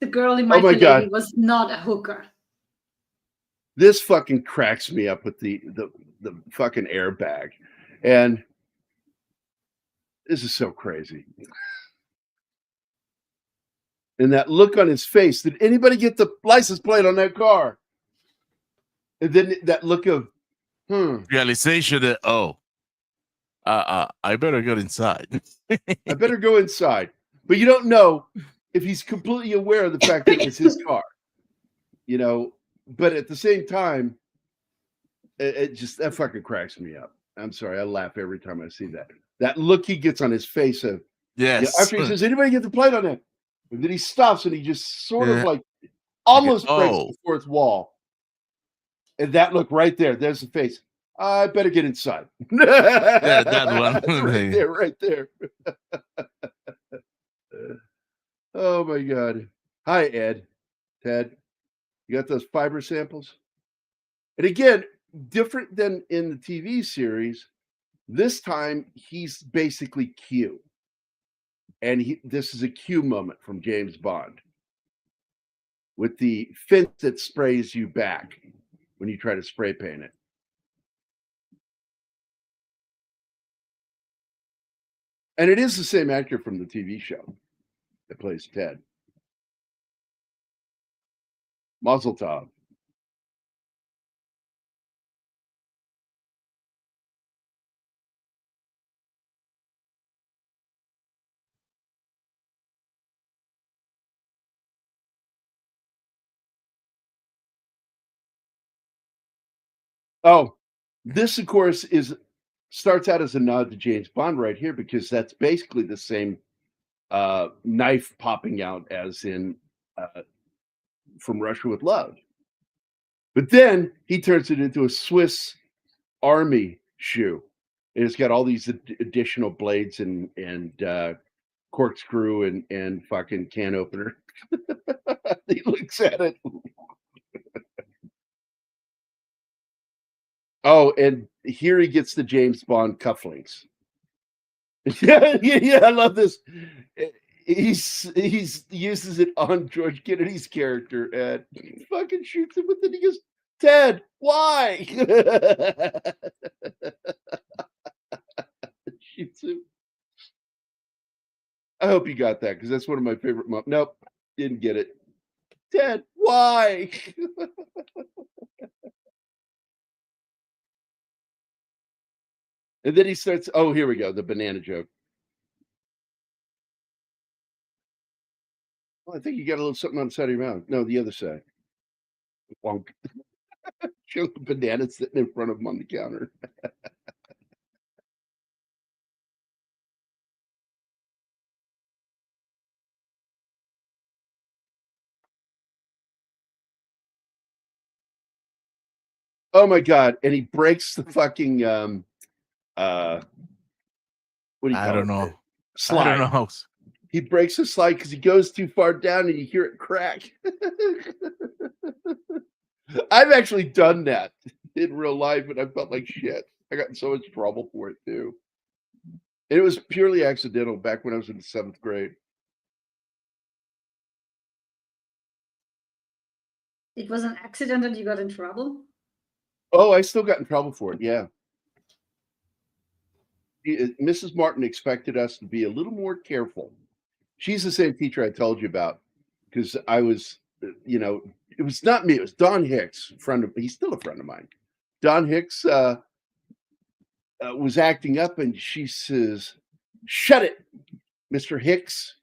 The girl in
Oh
My
my
Fair
God.
Lady was not a hooker.
This fucking cracks me up with the fucking airbag. And this is so crazy. And that look on his face, did anybody get the license plate on that car? And then that look of,
realization that I better get inside.
I better go inside. But you don't know if he's completely aware of the fact that it was his car. You know, but at the same time, it just, that fucking cracks me up. I'm sorry, I laugh every time I see that. That look he gets on his face of,
Yes.
after he says, anybody get the plate on that? And then he stops and he just sort of
Yeah.
like almost breaks
Oh.
the fourth wall. And that look right there, there's the face. I better get inside.
Yeah, that one.
right there. Oh my God. Hi, Ed. Ted. You got those fiber samples? And again, different than in the TV series, this time he's basically Q. And this is a Q moment from James Bond with the fence that sprays you back when you try to spray paint it. And it is the same actor from the TV show that plays Ted. Mazel tov. Oh, this, of course, starts out as a nod to James Bond right here, because that's basically the same knife popping out as in From Russia with Love. But then he turns it into a Swiss Army shoe. And it's got all these additional blades and corkscrew and fucking can opener. He looks at it. Oh, and here he gets the James Bond cufflinks. yeah, I love this. He's uses it on George Kennedy's character and he fucking shoots him with it. He goes, Ted, why? Shoots him. I hope you got that, because that's one of my favorite moments. Nope, didn't get it. Ted, why? And then he starts, oh, here we go, the banana joke. Oh, I think you got a little something on the side of your mouth. No, the other side. Wonk. Show the banana sitting in front of him on the counter. Oh my God. And he breaks the fucking what do you call
I don't
it?
know.
Slide.
I don't know.
He breaks the slide because he goes too far down and you hear it crack. I've actually done that in real life, and I felt like shit. I got in so much trouble for it too. And it was purely accidental back when I was in the 7th grade.
It was an accident and you got in trouble?
Oh, I still got in trouble for it. Yeah. Mrs. Martin expected us to be a little more careful. She's the same teacher I told you about, because I was, it was not me. It was Don Hicks, he's still a friend of mine. Don Hicks was acting up, and she says, "Shut it, Mr. Hicks."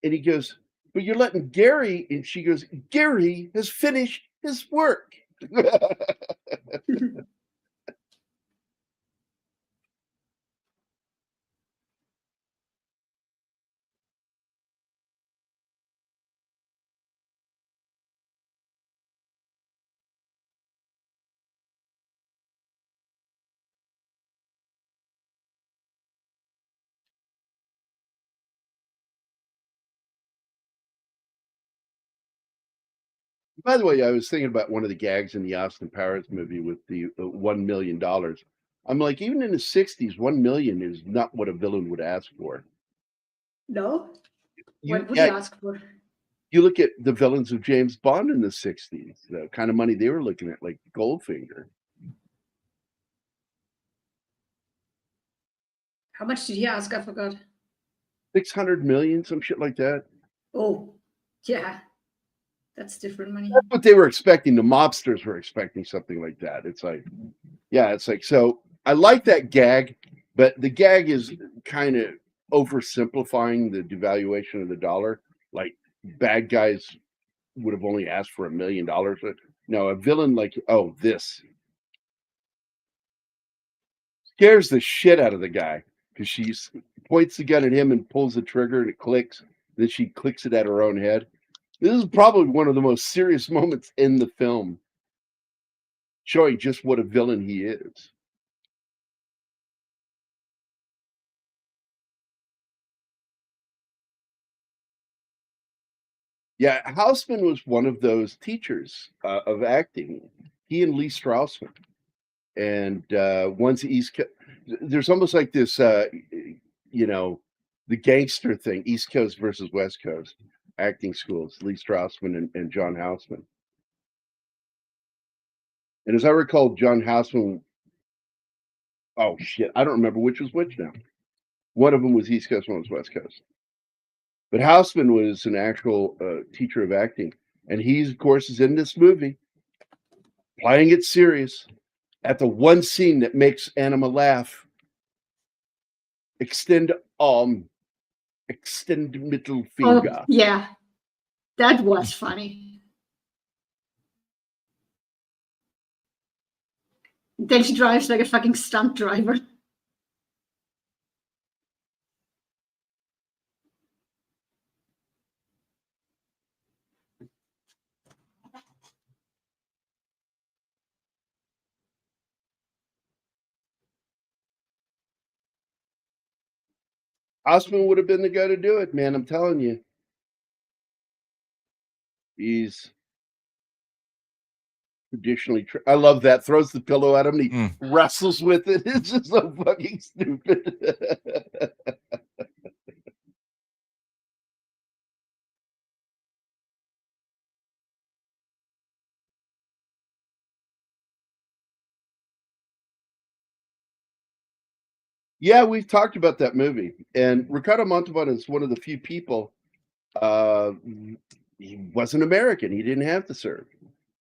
And he goes, "But you're letting Gary," and she goes, "Gary has finished his work." By the way, I was thinking about one of the gags in the Austin Powers movie with the $1 million. I'm like, even in the 60s, 1 million is not what a villain would ask for.
No?
You,
What would
yeah,
you ask for?
you look at the villains of James Bond in the 60s, the kind of money they were looking at, like Goldfinger.
How much did he ask? I forgot.
600 million, some shit like that.
Oh, yeah. That's different money.
That's what they were expecting. The mobsters were expecting something like that. It's like, yeah, it's like, so I like that gag, but the gag is kind of oversimplifying the devaluation of the dollar. Like, bad guys would have only asked for $1 million. No, a villain like, oh, this scares the shit out of the guy because she points the gun at him and pulls the trigger and it clicks. Then she clicks it at her own head. This is probably one of the most serious moments in the film, showing just what a villain he is. Yeah, Houseman was one of those teachers of acting. He and Lee Straussman. And one's East Coast. There's almost like this, you know, the gangster thing, East Coast versus West Coast acting schools, Lee Straussman and John Houseman. And as I recall, John Houseman, oh shit, I don't remember which was which now. One of them was East Coast, one was West Coast. But Houseman was an actual teacher of acting. And he, of course, is in this movie, playing it serious. At the one scene that makes Anima laugh, extend middle finger.
Oh, yeah. That was funny. Then she drives like a fucking stunt driver.
Osman would have been the guy to do it, man. I'm telling you. He's traditionally. I love that. Throws the pillow at him. And he wrestles with it. It's just so fucking stupid. Yeah, we've talked about that movie, and Ricardo Montalban is one of the few people. He wasn't American. He didn't have to serve,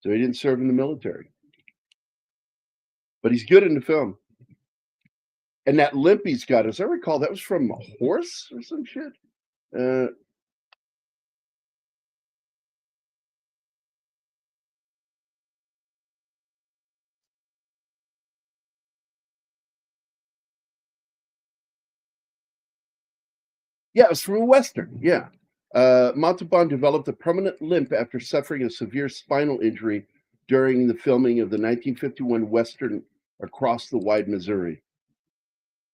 so he didn't serve in the military. But he's good in the film. And that limp he's got, as I recall, that was from a horse or some shit. Yeah, it was from a Western. Yeah. Montalban developed a permanent limp after suffering a severe spinal injury during the filming of the 1951 Western Across the Wide Missouri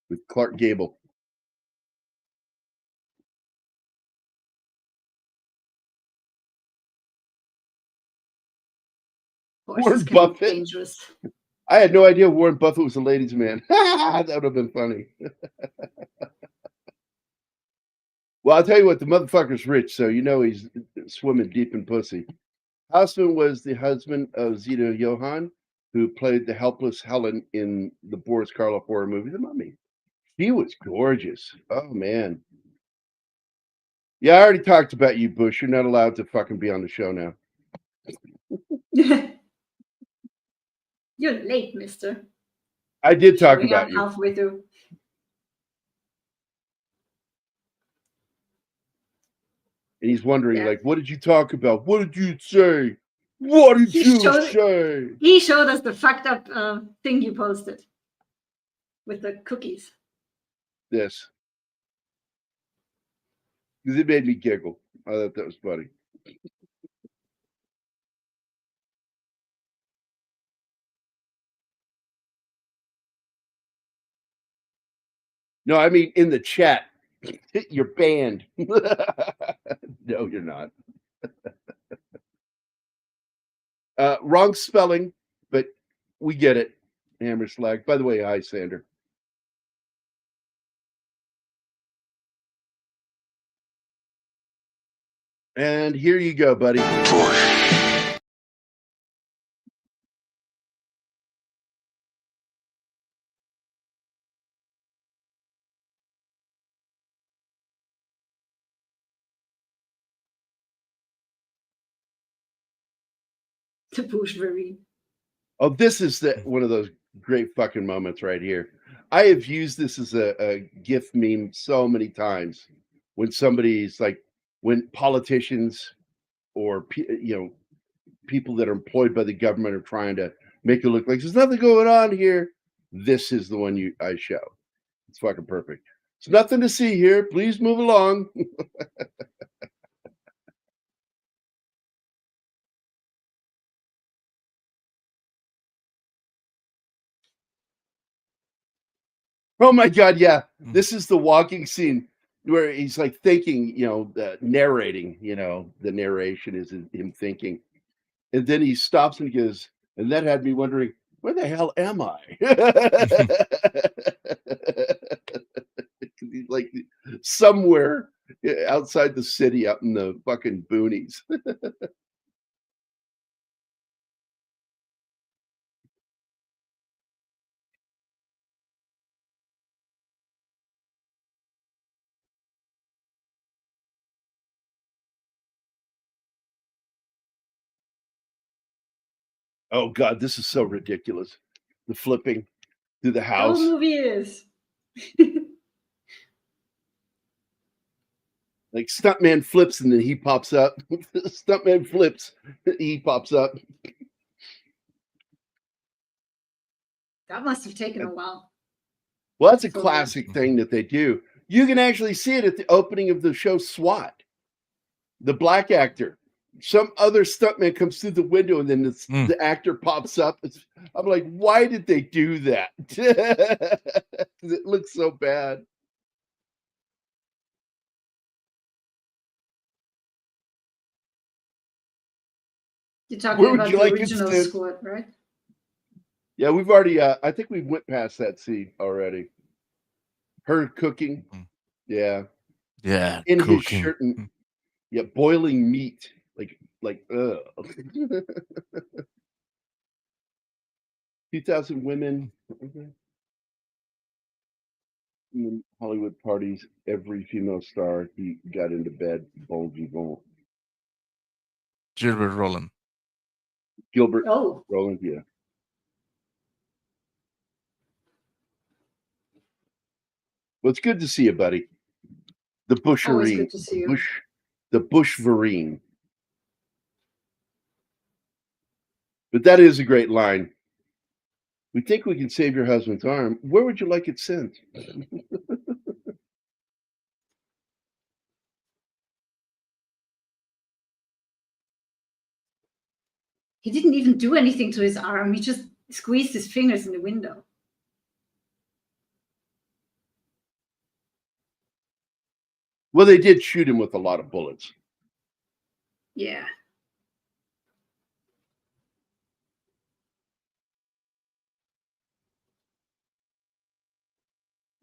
with Clark Gable.
Horses
Warren
can be
Buffett.
dangerous.
I had no idea Warren Buffett was a ladies' man. That would have been funny. Well, I'll tell you what, the motherfucker's rich, so you know he's swimming deep in pussy. Houseman was the husband of Zita Johann, who played the helpless Helen in the Boris Karloff horror movie, The Mummy. She was gorgeous. Oh, man. Yeah, I already talked about you, Bush. You're not allowed to fucking be on the show now.
You're late, mister.
I did talk
Showing
about
up
you.
halfway through.
And he's wondering,
Yeah.
like, what did you talk about? What did you say? What did
He
you
showed-
say?
He showed us the fucked up thing you posted with the cookies.
This. Because it made me giggle. I thought that was funny. No, I mean in the chat. You're banned. No, you're not. Wrong spelling, but we get it. Hammer Slack. By the way, hi, Sander. And here you go, buddy.
The Bushberry.
Oh, this is one of those great fucking moments right here. I have used this as a GIF meme so many times when somebody's like, when politicians or people that are employed by the government are trying to make it look like there's nothing going on here. This is the one I show. It's fucking perfect. There's nothing to see here. Please move along. Oh my God, yeah. This is the walking scene where he's like thinking, narrating, the narration is him thinking. And then he stops and goes, and that had me wondering, where the hell am I? He's like somewhere outside the city, up in the fucking boonies. Oh God, this is so ridiculous. The flipping through the
The
house.
whole movie is.
Like stuntman flips and then he pops up. Stuntman flips, he pops up.
That must have taken a while.
Well, that's a classic thing that they do. You can actually see it at the opening of the show SWAT. The black actor, some other stuntman comes through the window and then the actor pops up. I'm like, why did they do that? It looks so bad.
You're talking about the original
it,
SWAT, right?
Yeah, we've already, I think we went past that scene already. Her cooking. Yeah.
Yeah.
In
cooking.
his shirt and boiling meat. Like 2,000 women. In Hollywood parties, every female star he got into bed, bon vivant.
Gilbert Roland.
Gilbert
Oh.
Roland, yeah. Well, it's good to see you, buddy. The Bushverine.
Always good to see you.
The Bushverine. But that is a great line. We think we can save your husband's arm. Where would you like it sent?
He didn't even do anything to his arm. He just squeezed his fingers in the window.
Well, they did shoot him with a lot of bullets.
Yeah.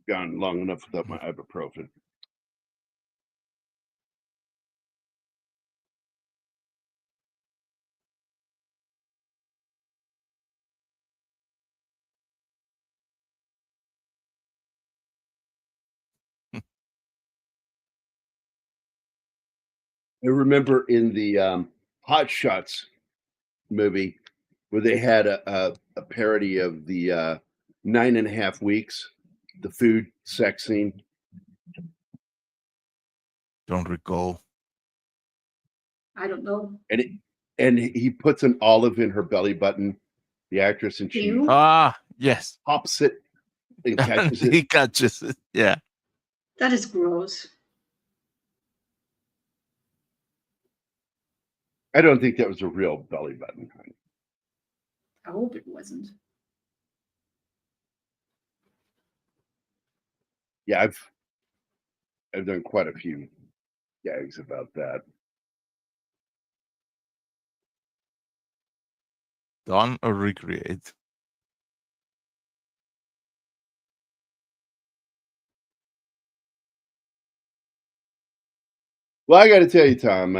Gone long enough without my ibuprofen. I remember in the Hot Shots movie where they had a parody of the 9.5 weeks, the food sex scene.
Don't recall.
I don't know.
And he puts an olive in her belly button, the actress, and she
yes,
pops it and catches it.
He catches it. Yeah.
That is gross.
I don't think that was a real belly button.
I hope it wasn't.
Yeah, I've done quite a few gags about that.
Done or recreate?
Well, I got to tell you, Tom.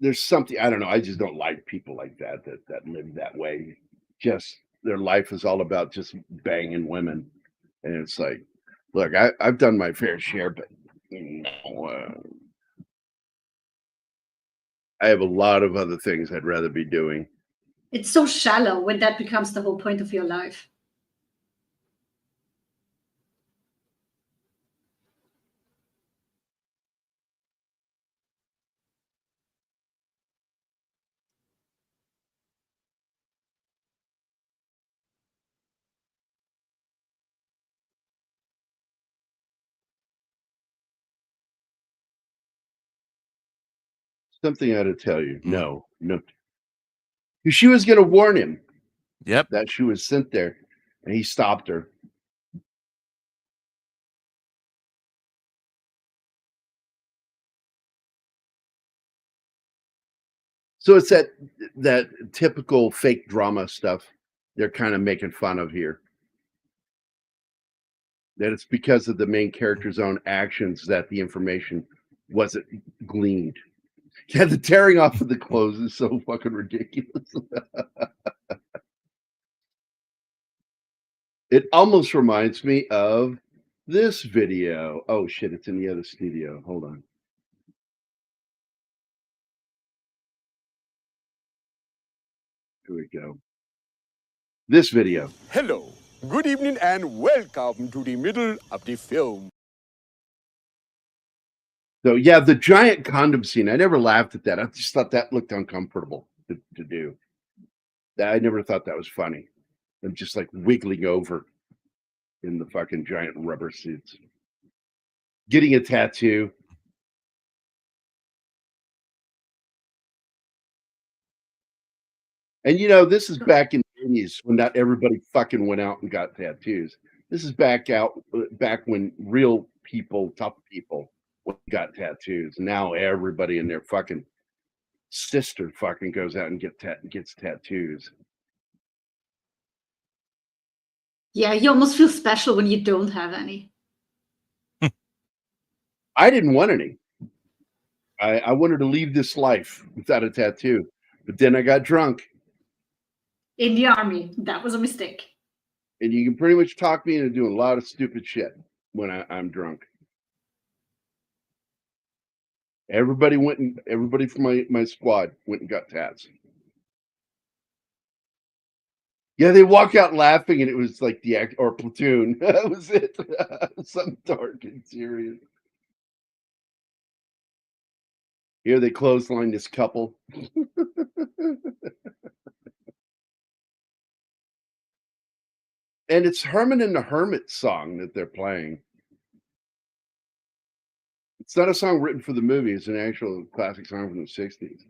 There's something, I don't know. I just don't like people like that live that way. Just their life is all about just banging women, and it's like, look, I've done my fair share, but I have a lot of other things I'd rather be doing.
It's so shallow when that becomes the whole point of your life.
Something I had to tell you. No. 'Cause she was going to warn him
Yep.
that she was sent there, and he stopped her. So it's that typical fake drama stuff they're kind of making fun of here. That it's because of the main character's own actions that the information wasn't gleaned. Yeah, the tearing off of the clothes is so fucking ridiculous. It almost reminds me of this video. Oh shit, it's in the other studio. Hold on. Here we go. This video.
Hello, good evening, and welcome to the middle of the film.
So yeah, the giant condom scene. I never laughed at that. I just thought that looked uncomfortable to do. I never thought that was funny. I'm just like wiggling over in the fucking giant rubber suits. Getting a tattoo. And you know, this is back in the 80s when not everybody fucking went out and got tattoos. This is back when real people, tough people, got tattoos. Now everybody and their fucking sister fucking goes out and gets tattoos.
Yeah, you almost feel special when you don't have any.
I didn't want any. I wanted to leave this life without a tattoo, but then I got drunk.
In the army, that was a mistake.
And you can pretty much talk me into doing a lot of stupid shit when I'm drunk. Everybody from my squad went and got tats. Yeah, they walk out laughing, and it was like or platoon. That was it. Something dark and serious. Here they clothesline this couple. And it's Herman and the Hermit song that they're playing. It's not a song written for the movie. It's an actual classic song from the 60s.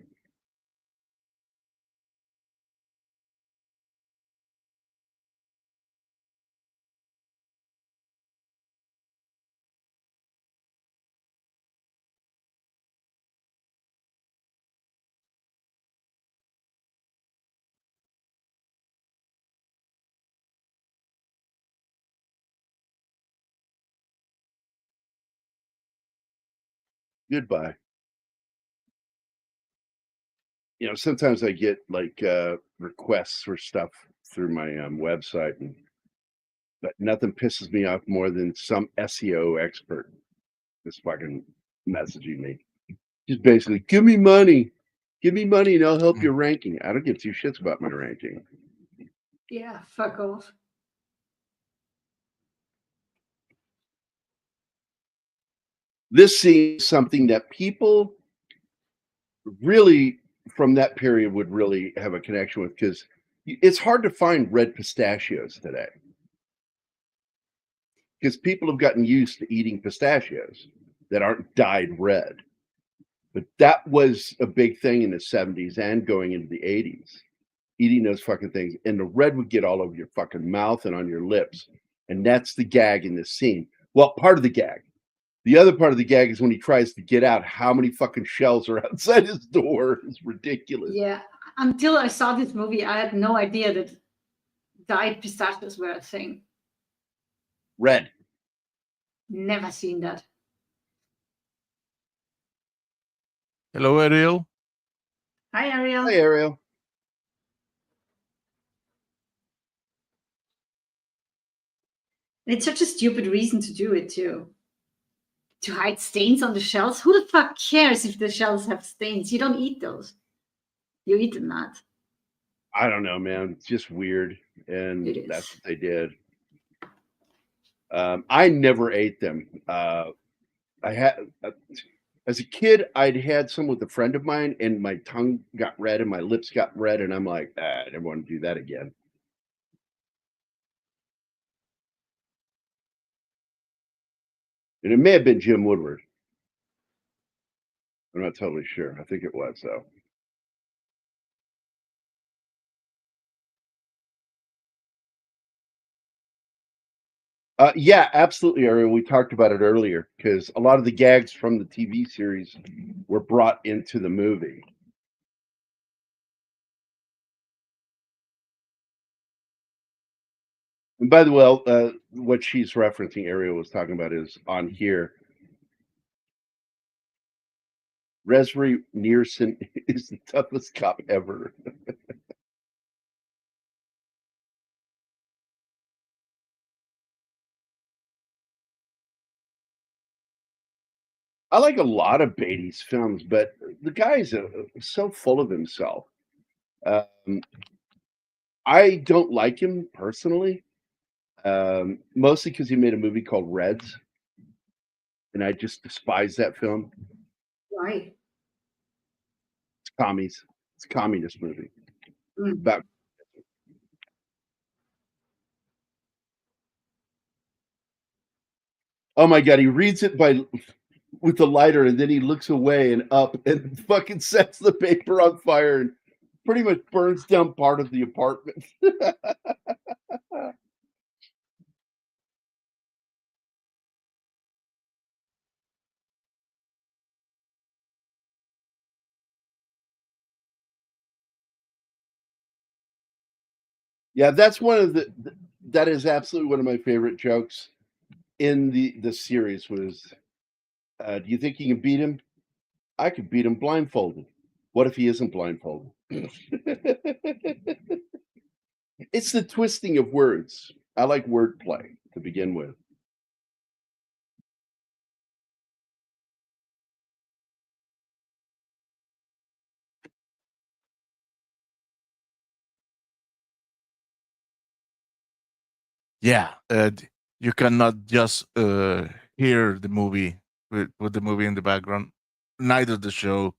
Goodbye. You know, sometimes I get like requests for stuff through my website, but nothing pisses me off more than some SEO expert just fucking messaging me. Just basically, give me money and I'll help your ranking. I don't give two shits about my ranking.
Yeah, fuck off.
This seems something that people really from that period would really have a connection with, because it's hard to find red pistachios today. Because people have gotten used to eating pistachios that aren't dyed red. But that was a big thing in the 70s and going into the 80s, eating those fucking things. And the red would get all over your fucking mouth and on your lips. And that's the gag in this scene. Well, part of the gag. The other part of the gag is when he tries to get out, how many fucking shells are outside his door. It's ridiculous.
Yeah, until I saw this movie, I had no idea that dyed pistachios were a thing.
Red.
Never seen that.
Hello, Ariel.
Hi, Ariel.
Hi, Ariel.
It's such a stupid reason to do it too. To hide stains on the shells. Who the fuck cares if the shells have stains? You don't eat those. You eat them not.
I don't know, man. It's just weird, and
It is.
that's what they did. I never ate them. I had as a kid, I'd had some with a friend of mine, and my tongue got red and my lips got red, and I'm like, I never want to do that again. And it may have been Jim Woodward. I'm not totally sure. I think it was, though. Yeah, absolutely, Ariel. We talked about it earlier because a lot of the gags from the TV series were brought into the movie. And by the way, what she's referencing, Ariel was talking about, is on here. Leslie Nielsen is the toughest cop ever. I like a lot of Beatty's films, but the guy's so full of himself. I don't like him personally, mostly because he made a movie called Reds, and I just despise that film.
Why?
It's commies. It's a communist movie about. Oh my god, he reads it with the lighter, and then he looks away and up and fucking sets the paper on fire and pretty much burns down part of the apartment. Yeah, that's one of that is absolutely one of my favorite jokes in the series was, do you think you can beat him? I could beat him blindfolded. What if he isn't blindfolded? It's the twisting of words. I like wordplay to begin with.
Yeah, you cannot just hear the movie with the movie in the background, neither the show.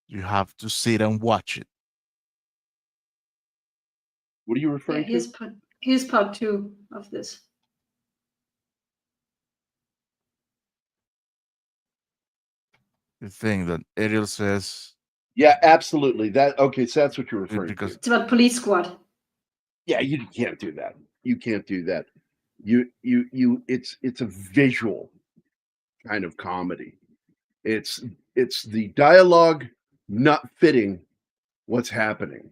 You have to sit and watch it.
What are you
Yeah,
referring to?
here's part 2 of this.
The thing that Ariel says
Yeah, absolutely. Okay, so that's what you're referring
because
to.
It's about Police Squad.
Yeah, you can't do that. You can't do that. It's a visual kind of comedy. It's the dialogue not fitting what's happening.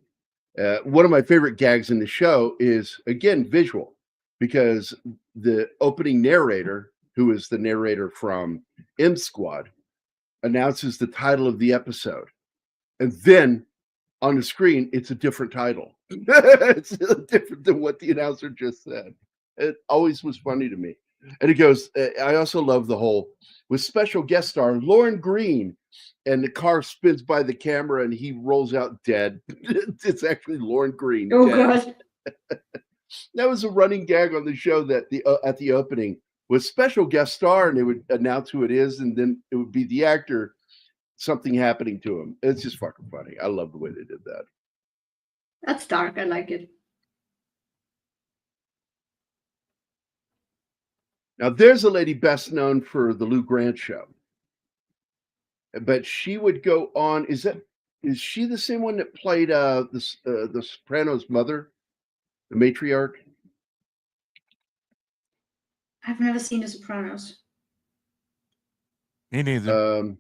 One of my favorite gags in the show is again visual, because the opening narrator, who is the narrator from M Squad, announces the title of the episode, and then on the screen it's a different title. It's different than what the announcer just said. It always was funny to me. And it goes, I also love the whole with special guest star Lauren Green, and the car spins by the camera and he rolls out dead. It's actually Lauren Green.
Oh
dead.
god.
That was a running gag on the show, that at the opening with special guest star, and they would announce who it is, and then it would be the actor, something happening to him. It's just fucking funny. I love the way they did that.
That's dark. I like it.
Now, there's a lady best known for the Lou Grant Show, but she would go on. Is she the same one that played the Sopranos' mother, the matriarch?
I've never seen The Sopranos.
me neither.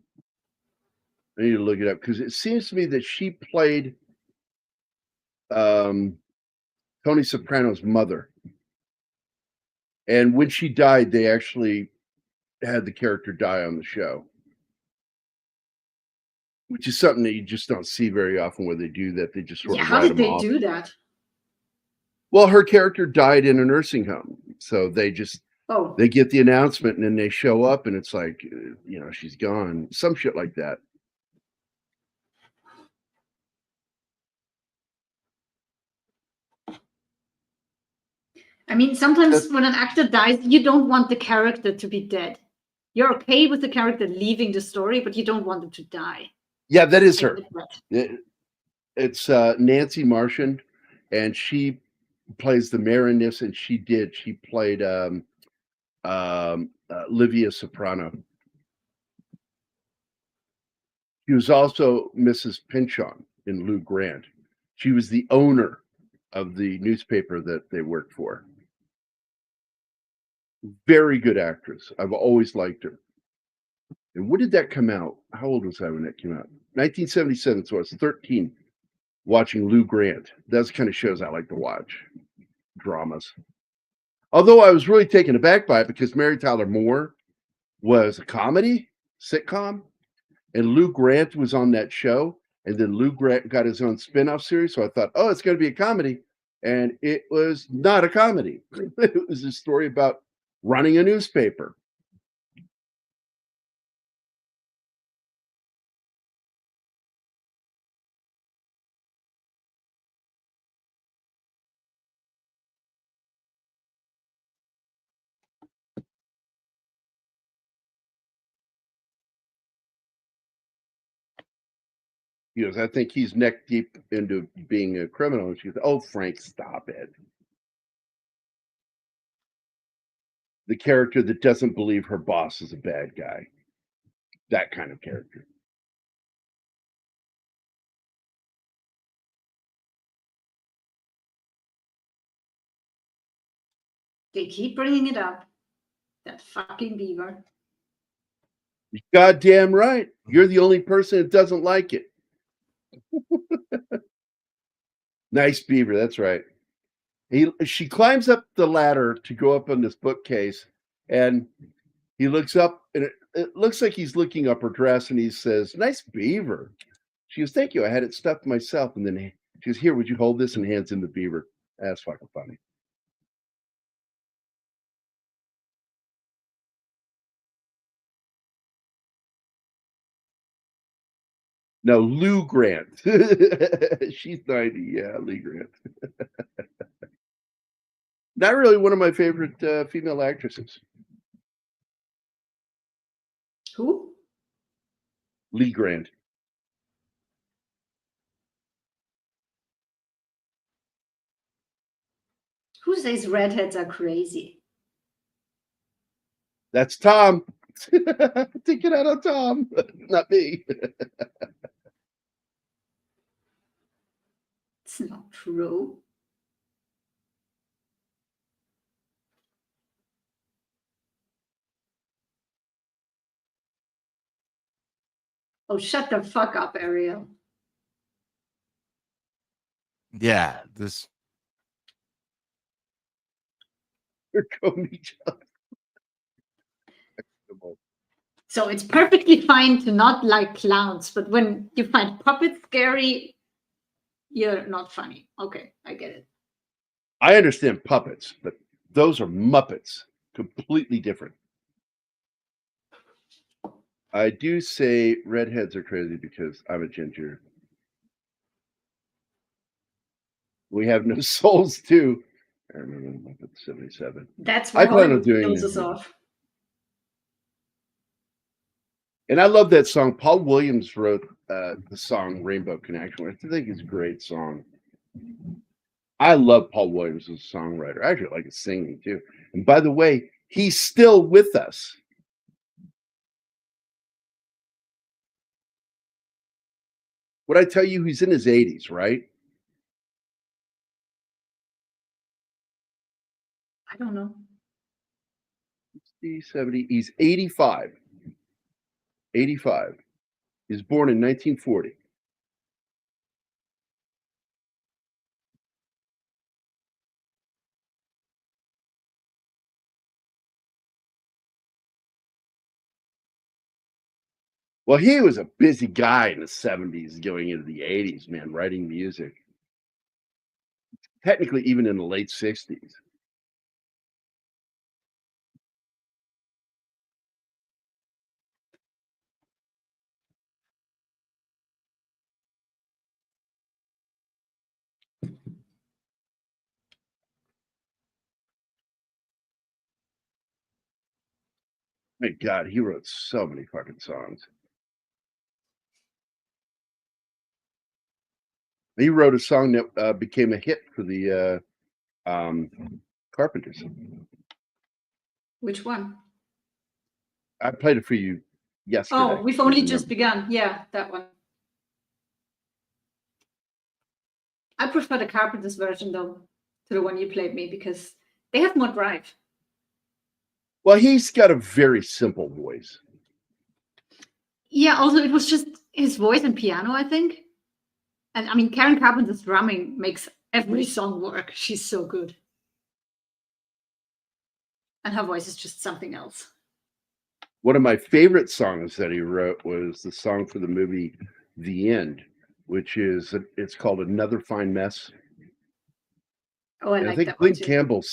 I need to look it up because it seems to me that she played Tony Tony Soprano's mother. And when she died, they actually had the character die on the show, which is something that you just don't see very often where they do that. They just sort of
how
write
did
them
they
off.
do that?
Well, her character died in a nursing home. So they just, they get the announcement and then they show up and it's like, she's gone. Some shit like that.
I mean, sometimes when an actor dies, you don't want the character to be dead. You're okay with the character leaving the story, but you don't want them to die.
Yeah, that is her. It's Nancy Marchand, and she plays the Nerdiness, and she played Livia Soprano. She was also Mrs. Pinchon in Lou Grant. She was the owner of the newspaper that they worked for. Very good actress. I've always liked her. And when did that come out? How old was I when that came out? 1977, so I was 13 watching Lou Grant. That's the kind of shows I like to watch. Dramas. Although I was really taken aback by it because Mary Tyler Moore was a comedy sitcom, and Lou Grant was on that show. And then Lou Grant got his own spin-off series. So I thought, oh, it's going to be a comedy. And it was not a comedy. It was a story about running a newspaper. He goes, I think he's neck deep into being a criminal. And she goes, oh, Frank, stop it. The character that doesn't believe her boss is a bad guy. That kind of character.
They keep bringing it up. That fucking beaver.
You're goddamn right. You're the only person that doesn't like it. Nice beaver, that's right. She climbs up the ladder to go up on this bookcase, and he looks up, and it looks like he's looking up her dress, and he says, nice beaver. She goes, thank you, I had it stuffed myself. And then she goes, here, would you hold this? And hands him the beaver. That's fucking funny. No, Lou Grant. She's 90. Yeah, Lou Grant. Not really one of my favorite female actresses.
Who?
Lee Grant.
Who says redheads are crazy?
That's Tom. Take it out on Tom, not me.
It's not true. Oh, shut the fuck up, Ariel.
Yeah, this.
So it's perfectly fine to not like clowns, but when you find puppets scary, you're not funny. Okay, I get it.
I understand puppets, but those are Muppets. Completely different. I do say redheads are crazy because I'm a ginger. We have no souls too. I remember Muppets 77.
That's
I
why
plan on
Hollywood
doing
kills
that.
us off.
And I love that song. Paul Williams wrote the song Rainbow Connection, which I think is a great song. I love Paul Williams as a songwriter. I actually like his singing too. And by the way, he's still with us. Would I tell you he's in his 80s, right?
I don't know.
60, 70, he's 85. 85. He was born in 1940. Well, he was a busy guy in the 70s going into the 80s, man, writing music. Technically, even in the late 60s. My God, he wrote so many fucking songs. He wrote a song that became a hit for the Carpenters.
Which one?
I played it for you yesterday.
Oh, we've only just begun. Yeah, that one. I prefer the Carpenters version, though, to the one you played me, because they have more drive.
Well, he's got a very simple voice.
Yeah, also, it was just his voice and piano, I think. And I mean, Karen Carpenter's drumming makes every song work. She's so good. And her voice is just something else.
One of my favorite songs that he wrote was the song for the movie The End, which is, it's called Another Fine Mess.
Oh, I like
think
that one
Glenn
too.
Campbell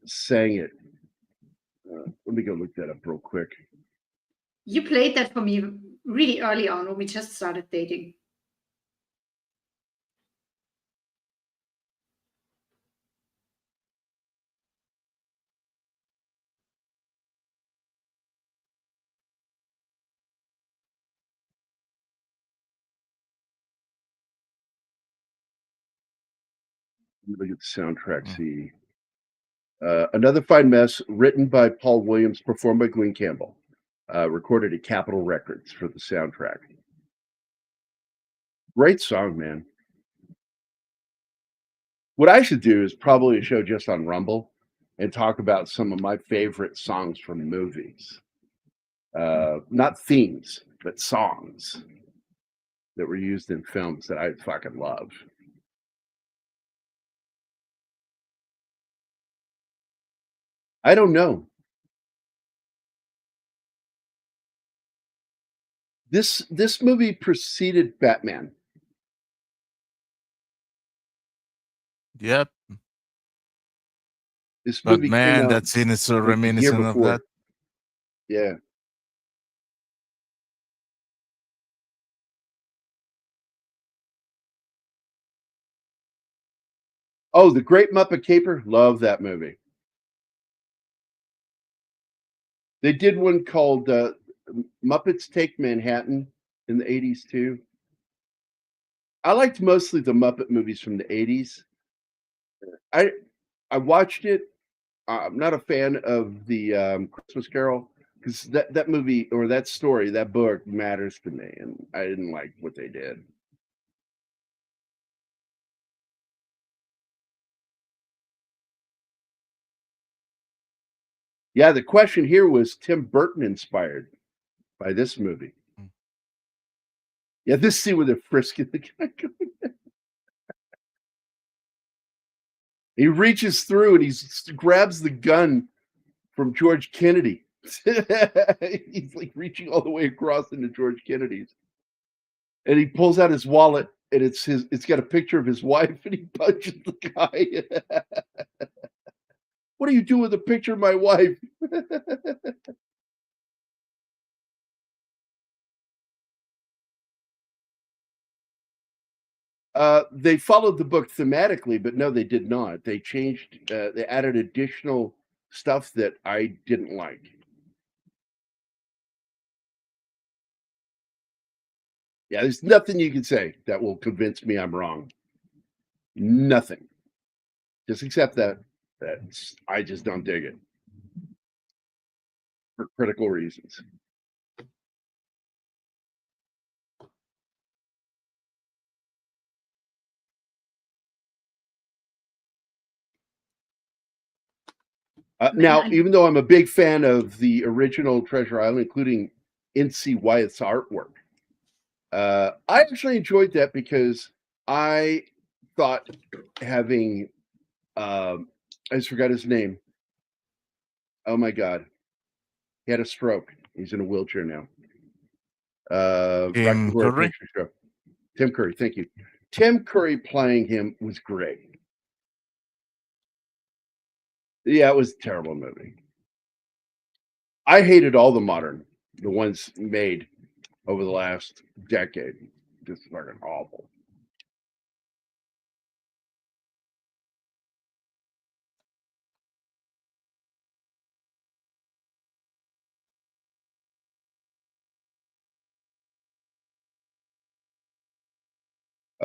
sang it. Let me go look that up real quick.
You played that for me really early on when we just started dating.
Let me look at the soundtrack. See. Another Fine Mess, written by Paul Williams, performed by Glenn Campbell, recorded at Capitol Records for the soundtrack. Great song, man. What I should do is probably a show just on Rumble and talk about some of my favorite songs from movies. Not themes, but songs that were used in films that I fucking love. I don't know. This movie preceded Batman.
Yep.
This
But
movie came
man,
out
that scene is so
like a year
reminiscent of
before.
that.
Yeah. Oh, The Great Muppet Caper. Love that movie. They did one called Muppets Take Manhattan in the 80s too. I liked mostly the Muppet movies from the 80s. I watched it. I'm not a fan of the Christmas Carol because that movie or that story, that book matters to me, and I didn't like what they did. Yeah, the question here was Tim Burton inspired by this movie. Yeah, this scene with the frisking the guy. He reaches through and he grabs the gun from George Kennedy. He's like reaching all the way across into George Kennedy's. And he pulls out his wallet and it's got a picture of his wife and he punches the guy. What are you doing with a picture of my wife? They followed the book thematically, but no, they did not. They changed, they added additional stuff that I didn't like. Yeah, there's nothing you can say that will convince me I'm wrong. Nothing. Just accept that I just don't dig it for critical reasons. Now, even though I'm a big fan of the original Treasure Island, including N.C. Wyeth's artwork, I actually enjoyed that because I thought having, I just forgot his name. Oh my God. He had a stroke. He's in a wheelchair now.
Tim
Horror
Curry?
Picture Show. Tim Curry, thank you. Tim Curry playing him was great. Yeah, it was a terrible movie. I hated all the ones made over the last decade. Just fucking awful.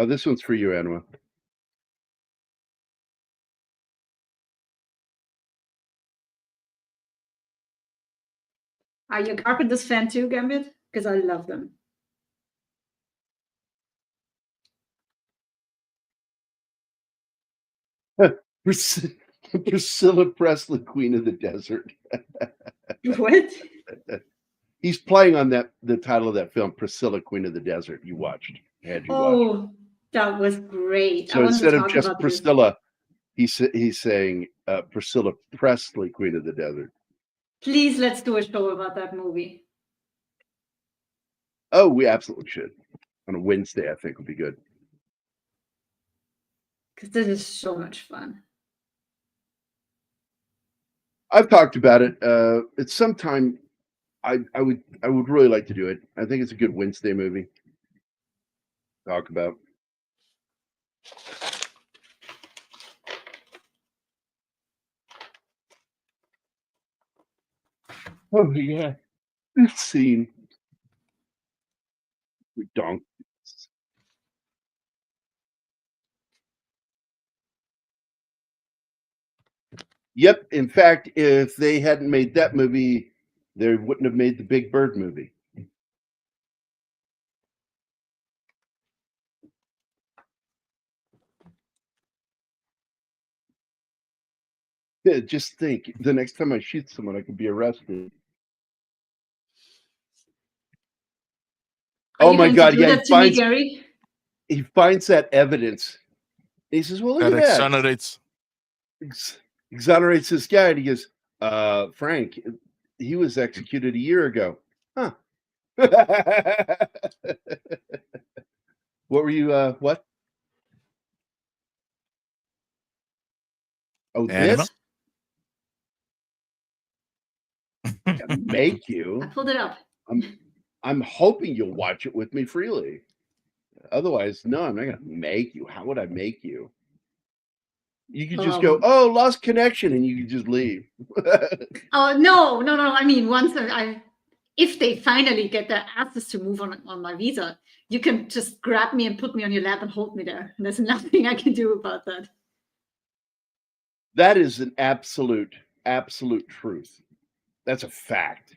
This one's for you, Anima.
Are you a Carpenters fan too, Gambit? Because I love them.
Priscilla Presley, Queen of the Desert.
What?
He's playing on the title of that film, Priscilla, Queen of the Desert. You watched. Had you watched?
That was great.
So instead of just Priscilla, he's saying Priscilla Presley, Queen of the Desert.
Please, let's do a show about that movie.
Oh, we absolutely should. On a Wednesday, I think would be good.
Because this is so much fun.
I've talked about it. It's sometime I would really like to do it. I think it's a good Wednesday movie. Talk about. Oh yeah, this scene. Donk. Yep. In fact, if they hadn't made that movie, they wouldn't have made the Big Bird movie. Yeah, just think, the next time I shoot someone, I could be arrested. Oh my God! Yeah, he finds that evidence. He says, "Well, look at that." Exonerates this guy, and he goes, "Frank, he was executed a year ago." Huh? What were you? What? Oh,
Anima?
This make you.
I pulled it up.
I'm hoping you'll watch it with me freely. Otherwise, no, I'm not gonna make you. How would I make you? You could just go, "Oh, lost connection," and you could just leave.
Oh no! I mean, if they finally get their asses to move on my visa, you can just grab me and put me on your lap and hold me there. There's nothing I can do about that.
That is an absolute truth. That's a fact.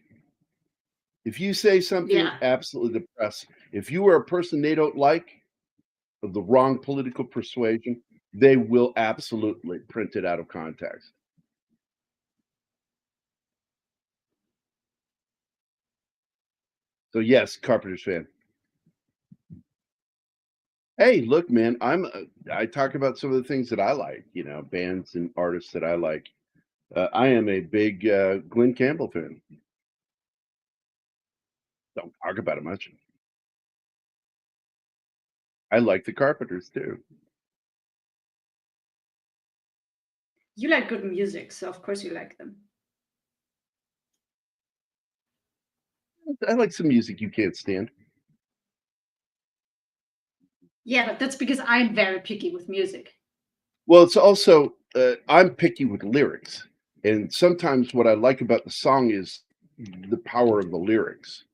If you say something absolutely depressed, if you are a person they don't like, of the wrong political persuasion, they will absolutely print it out of context. So yes, Carpenter's fan. Hey, look, man, I talk about some of the things that I like, bands and artists that I like. I am a big Glenn Campbell fan. Don't talk about it much. I like the Carpenters too.
You like good music, so of course you like them.
I like some music you can't stand.
Yeah, but that's because I'm very picky with music.
Well, it's also I'm picky with lyrics, and sometimes what I like about the song is the power of the lyrics.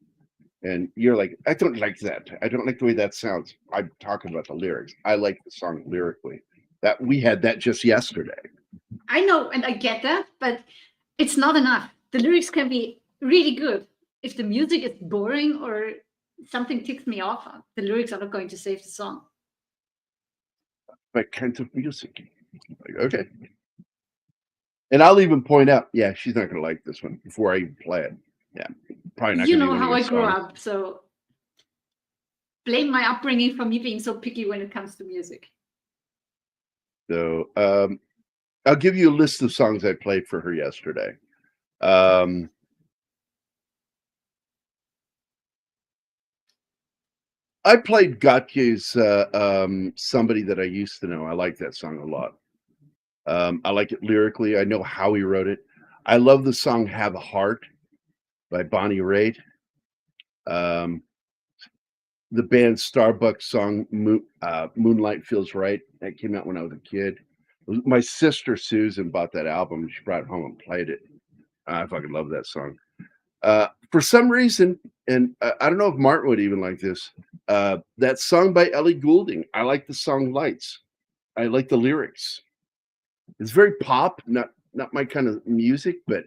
And you're like, I don't like that. I don't like the way that sounds. I'm talking about the lyrics. I like the song lyrically. That we had that just yesterday.
I know, and I get that, but it's not enough. The lyrics can be really good. If the music is boring or something ticks me off, the lyrics are not going to save the song.
What kinds of music? Like, okay. And I'll even point out, yeah, she's not going to like this one before I even play it. Yeah, probably not.
You know how I grew up, so blame my upbringing for me being so picky when it comes to music.
So I'll give you a list of songs I played for her yesterday. I played Gotke's Somebody That I Used to Know. I like that song a lot. I like it lyrically. I know how he wrote it. I love the song Have a Heart by Bonnie Raitt. The band Starbucks song Moonlight Feels Right. That came out when I was a kid. My sister Susan bought that album. She brought it home and played it. I fucking love that song. For some reason, and I don't know if Martin would even like this, that song by Ellie Goulding. I like the song Lights. I like the lyrics. It's very pop, not my kind of music, but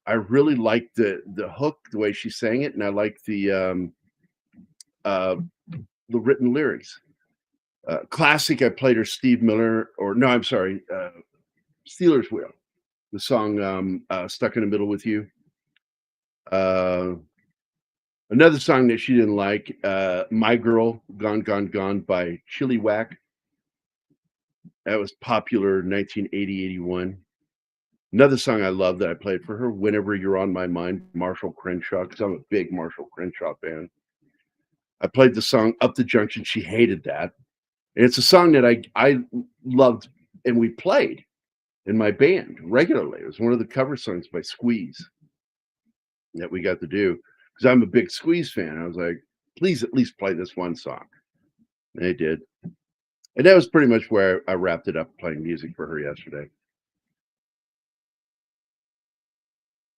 I really like the hook, the way she sang it, and I like the written lyrics. Classic, I played her Steve Miller, Steelers Wheel, the song Stuck in the Middle with You. Another song that she didn't like, My Girl, Gone, Gone, Gone by Chili Whack. That was popular in 1980-81. Another song I love that I played for her, Whenever You're on My Mind, Marshall Crenshaw, because I'm a big Marshall Crenshaw fan. I played the song Up the Junction. She hated that. And it's a song that I loved and we played in my band regularly. It was one of the cover songs by Squeeze that we got to do, because I'm a big Squeeze fan. I was like, please at least play this one song. And they did. And that was pretty much where I wrapped it up playing music for her yesterday.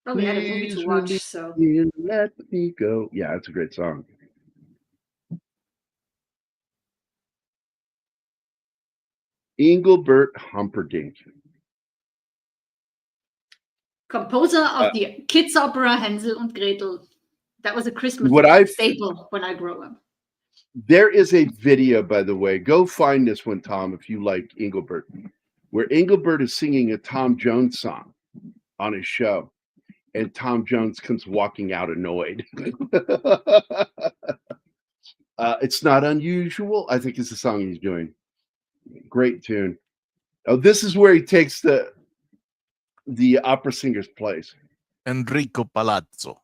Oh, we had a movie to watch, so.
Let me go. Yeah, it's a great song. Engelbert Humperdinck.
Composer of the kids opera Hänsel und Gretel. That was a Christmas staple when I grew up.
There is a video, by the way. Go find this one, Tom, if you like Engelbert, where Engelbert is singing a Tom Jones song on his show, and Tom Jones comes walking out annoyed. It's not unusual, I think is the song he's doing. Great tune. Oh, this is where he takes the opera singer's place.
Enrico Palazzo.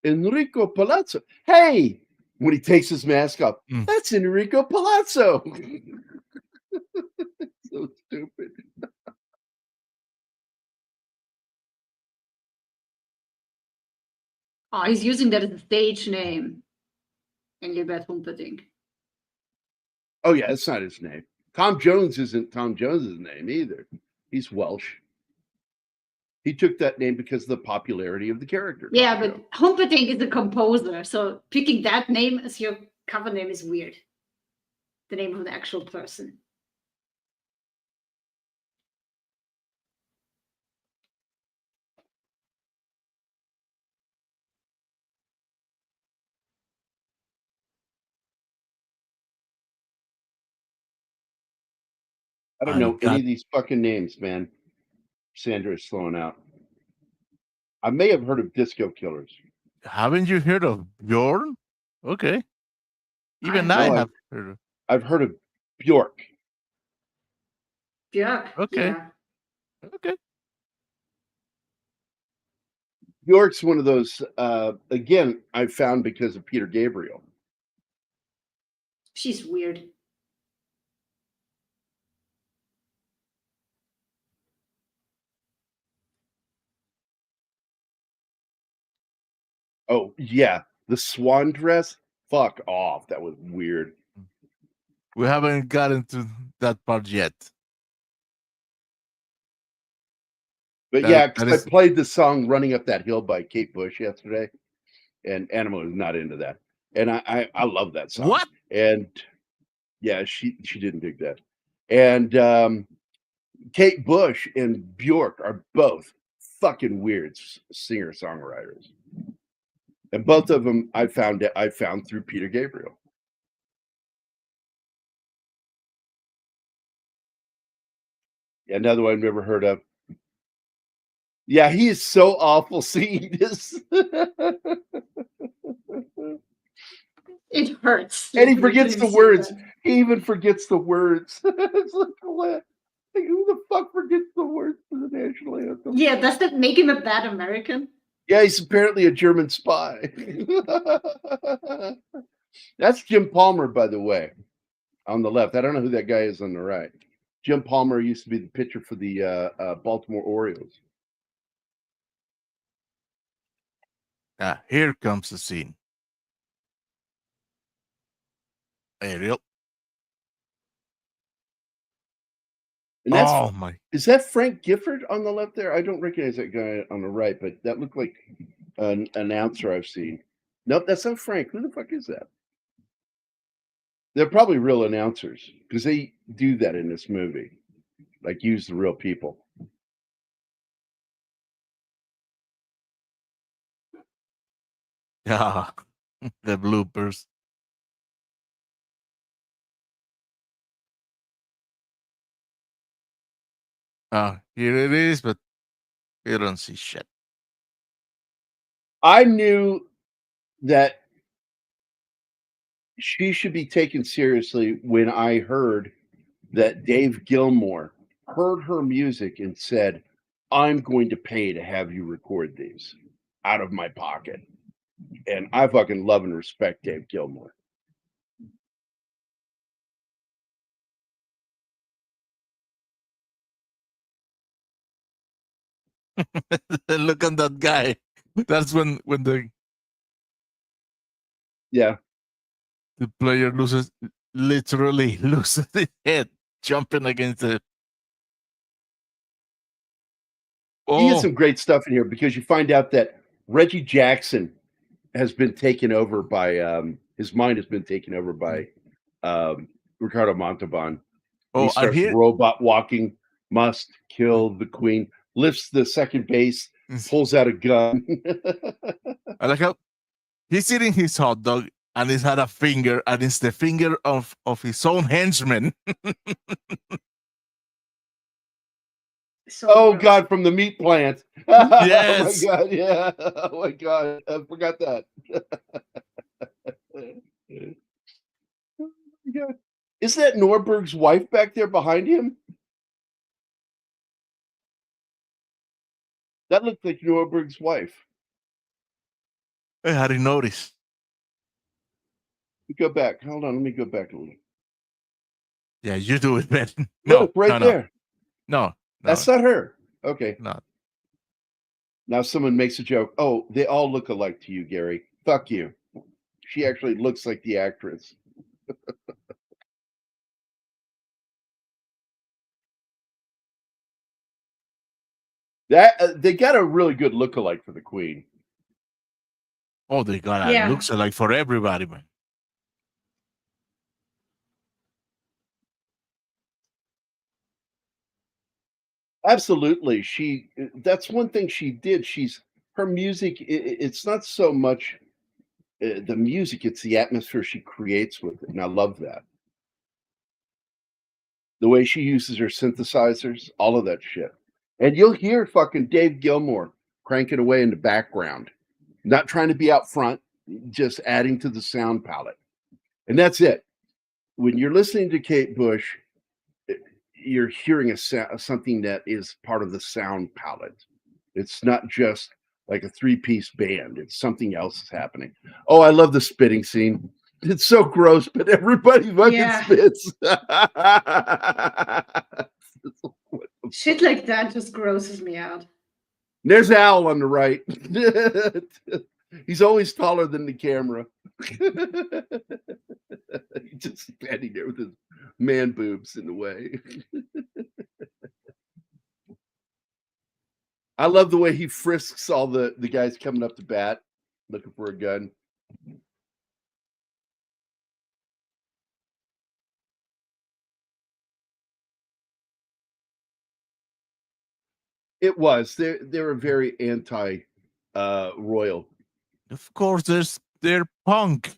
Enrico Palazzo. Hey, when he takes his mask off, that's Enrico Palazzo. So stupid.
Oh, he's using that as a stage name. Engelbert Humperdinck.
Oh, yeah, that's not his name. Tom Jones isn't Tom Jones's name either. He's Welsh. He took that name because of the popularity of the character.
Yeah, but Humperdinck is the composer, so picking that name as your cover name is weird. The name of the actual person.
I don't know any of these fucking names, man. Sandra is slowing out. I may have heard of Disco Killers.
Haven't you heard of Bjorn? Okay. Even I have heard of.
I've heard of Bjork.
Bjork.
Okay.
Yeah.
Okay.
Bjork's one of those, again, I found because of Peter Gabriel.
She's weird.
Oh, yeah. The swan dress? Fuck off. That was weird.
We haven't gotten to that part yet.
But because I played the song Running Up That Hill by Kate Bush yesterday, and Anima was not into that. And I love that song.
What?
And yeah, she didn't dig that. And Kate Bush and Bjork are both fucking weird singer-songwriters. And both of them I found through Peter Gabriel. Another one I've never heard of. Yeah, he is so awful singing this.
It hurts.
And he forgets the words. He even forgets the words. It's like, what? Like, who the fuck forgets the words to the national anthem?
Yeah, does that make him a bad American?
Yeah, he's apparently a German spy. That's Jim Palmer, by the way, on the left. I don't know who that guy is on the right. Jim Palmer used to be the pitcher for the Baltimore Orioles.
Here comes the scene. Ariel.
And that's,
Oh my!
is that Frank Gifford on the left there? I don't recognize that guy on the right, but that looked like an announcer I've seen. Nope, that's not Frank. Who the fuck is that? They're probably real announcers because they do that in this movie, like use the real people.
Yeah, the bloopers. Here it is, but you don't see shit.
I knew that she should be taken seriously when I heard that Dave Gilmour heard her music and said, I'm going to pay to have you record these out of my pocket. And I fucking love and respect Dave Gilmour.
Look at that guy. That's when the
Yeah.
player literally loses his head jumping against the.
He has
Oh,
some great stuff in here because you find out that Reggie Jackson has been taken over by his mind has been taken over by Ricardo Montalban. He
and
starts
here
robot walking, must kill the queen, lifts the second base, pulls out a gun.
I like how he's eating his hot dog and he's had a finger, and it's the finger of his own henchman.
So
Oh
gross.
God, from the meat plant.
Yes.
Oh my God, yeah. Oh my God, I forgot that. Oh my God. Is that Norberg's wife back there behind him? That looked like Norberg's wife.
I hadn't noticed.
Go back. Hold on, let me go back a little.
Yeah, you do it, man. No,
Look, right there.
No,
That's not her. Okay.
not.
Now someone makes a joke. Oh, they all look alike to you, Gary. Fuck you. She actually looks like the actress. That they got a really good look-alike for the queen.
Oh, they got
Yeah.
looks alike for everybody, man.
Absolutely. That's one thing she did. Her music, it's not so much the music, it's the atmosphere she creates with it. And I love that. The way she uses her synthesizers, all of that shit. And you'll hear fucking Dave Gilmour cranking away in the background, not trying to be out front, just adding to the sound palette. And that's it. When you're listening to Kate Bush, you're hearing something that is part of the sound palette. It's not just like a three-piece band. It's something else is happening. Oh, I love the spitting scene. It's so gross, but everybody fucking spits.
Shit like that just grosses me out.
There's Al on the right. He's always taller than the camera. He's just standing there with his man boobs in the way. I love the way he frisks all the guys coming up to bat looking for a gun. It was. They were very anti royal.
Of course, they're punk.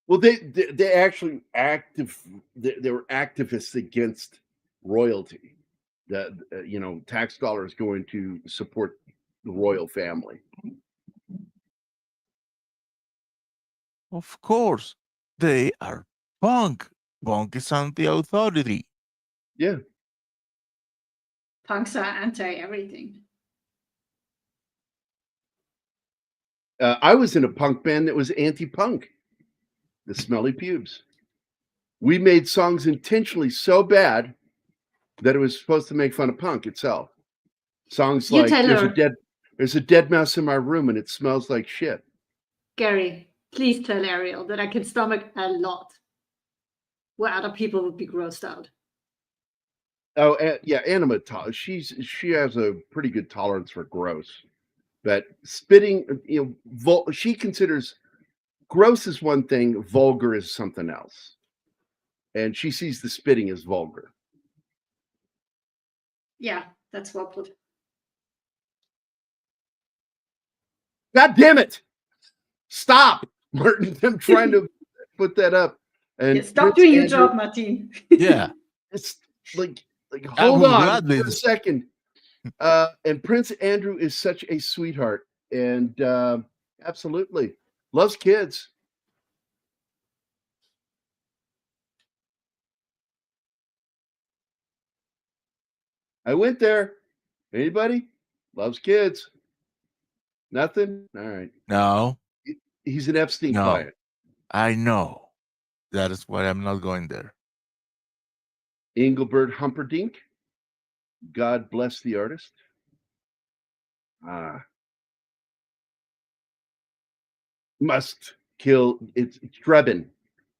Well, they actually they were activists against royalty. That tax dollars going to support the royal family.
Of course, they are punk. Punk is anti-authority.
Yeah.
Punks are anti-everything.
I was in a punk band that was anti-punk. The smelly pubes. We made songs intentionally so bad that it was supposed to make fun of punk itself. Songs
You
like
tell her.
there's a dead mouse in my room and it smells like shit.
Gary, please tell Ariel that I can stomach a lot where other people would be grossed out.
Oh, yeah, Anima. She has a pretty good tolerance for gross, but spitting, she considers gross is one thing, vulgar is something else, and she sees the spitting as vulgar.
Yeah, that's well put.
God damn it! Stop, Martin. I'm trying to put that up. And
Yeah, stop doing your job, Martin.
Yeah.
It's like
I
hold
will
on
gladly-
for a second. And Prince Andrew is such a sweetheart, and absolutely loves kids. I went there. Anybody? Loves kids. Nothing? All right.
No,
He's an Epstein
No.
client.
I know. That is why I'm not going there.
Engelbert Humperdinck. God bless the artist. Must kill. It's Drebin.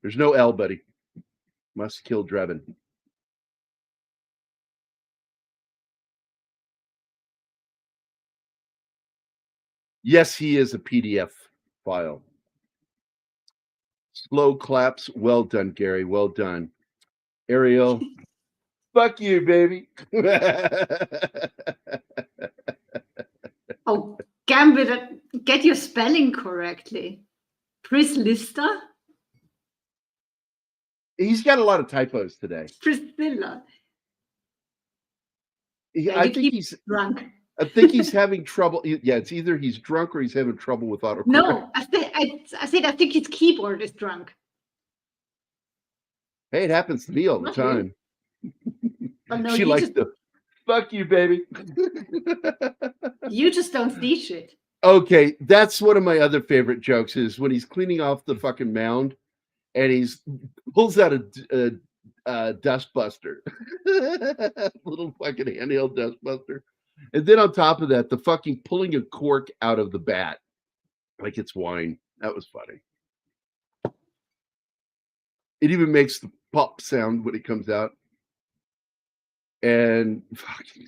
There's no L, buddy. Must kill Drebin. Yes, he is a PDF file. Slow claps. Well done, Gary. Well done. Ariel. Fuck you, baby.
Oh, Gambit, get your spelling correctly. Prislister?
He's got a lot of typos today.
Priscilla. Yeah,
I
you
think
keep
he's
drunk.
I think he's having trouble. Yeah, it's either he's drunk or he's having trouble with autocorrect.
No, I said I think his keyboard is drunk.
Hey, it happens to me all the
Not really.
time.
But no,
She
you
likes
just,
to fuck you, baby.
you just don't see shit.
Okay, that's one of my other favorite jokes is when he's cleaning off the fucking mound and he's pulls out a dust buster, little fucking handheld dust buster, and then on top of that, the fucking pulling a cork out of the bat like it's wine. That was funny. It even makes the pop sound when it comes out. And fucking,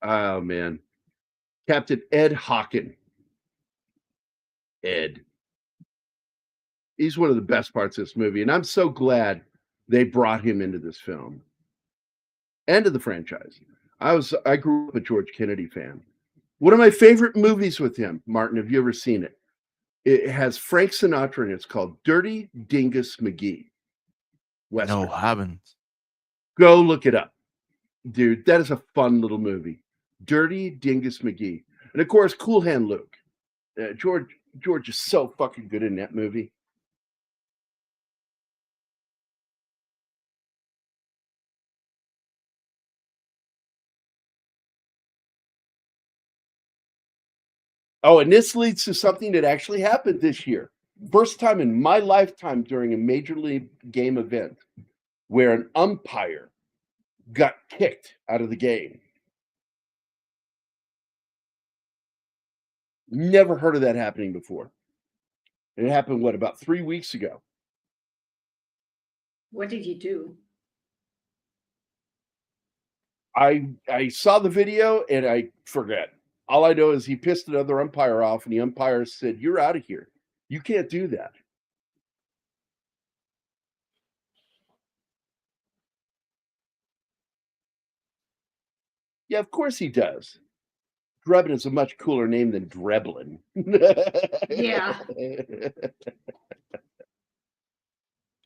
oh man, Captain Ed Hawken. Ed. He's one of the best parts of this movie, and I'm so glad they brought him into this film and to the franchise. I grew up a George Kennedy fan. One of my favorite movies with him, Martin, have you ever seen it? It has Frank Sinatra in it. It's called Dirty Dingus McGee. Western.
No, haven't.
Go look it up. Dude, that is a fun little movie. Dirty Dingus McGee. And of course, Cool Hand Luke. George is so fucking good in that movie. Oh, and this leads to something that actually happened this year. First time in my lifetime during a major league game event where an umpire got kicked out of the game. Never heard of that happening before. It happened, about 3 weeks ago?
What did you do?
I saw the video and I forget. All I know is he pissed another umpire off, and the umpire said, "You're out of here. You can't do that." Yeah, of course he does. Drebin is a much cooler name than Dreblin.
Yeah.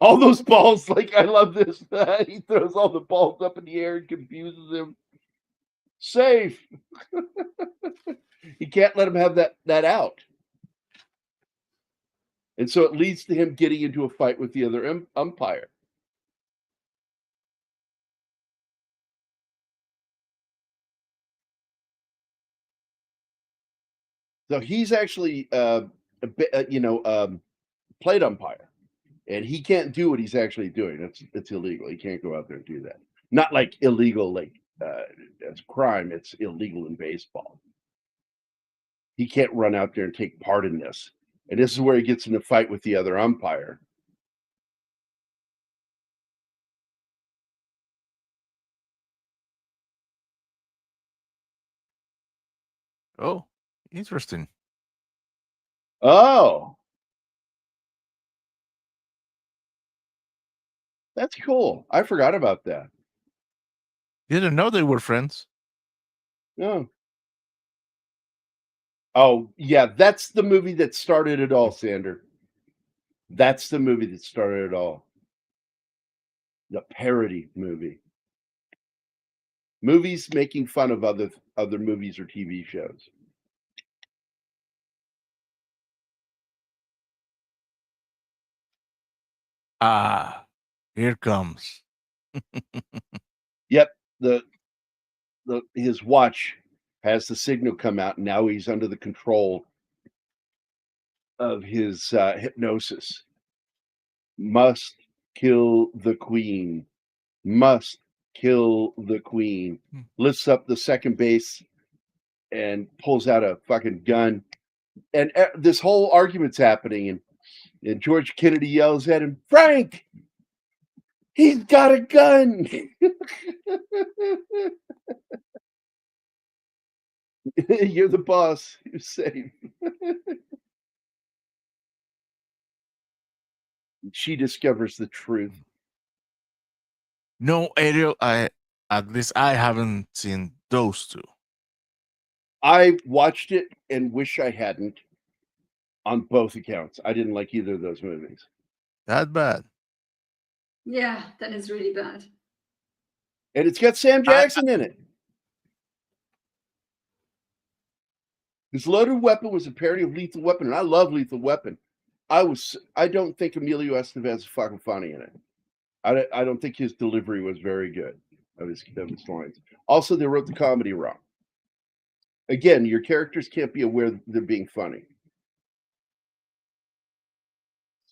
All those balls, I love this. He throws all the balls up in the air and confuses him. Safe. He can't let him have that out. And so it leads to him getting into a fight with the other umpire. So he's actually plate umpire, and he can't do what he's actually doing. It's illegal. He can't go out there and do that. Not like illegal, like it's crime. It's illegal in baseball. He can't run out there and take part in this. And this is where he gets in a fight with the other umpire.
Oh, interesting.
Oh, that's cool. I forgot about that.
Didn't know they were friends.
No. Oh, yeah, that's the movie that started it all, Sander. That's the movie that started it all. The parody movie. Movies making fun of other movies or TV shows.
Ah, here comes.
Yep, his watch has the signal come out, and now he's under the control of his hypnosis. Must kill the queen. Must kill the queen. Lifts up the second base and pulls out a fucking gun. And this whole argument's happening, and George Kennedy yells at him, "Frank, he's got a gun." You're the boss. You're safe. She discovers the truth.
No, Ariel, at least I haven't seen those two.
I watched it and wish I hadn't on both accounts. I didn't like either of those movies.
That bad.
Yeah, that is really bad.
And it's got Sam Jackson in it. This Loaded Weapon was a parody of Lethal Weapon, and I love Lethal Weapon. I don't think Emilio Estevez is fucking funny in it. I don't think his delivery was very good of his lines. Also, they wrote the comedy wrong. Again, your characters can't be aware they're being funny.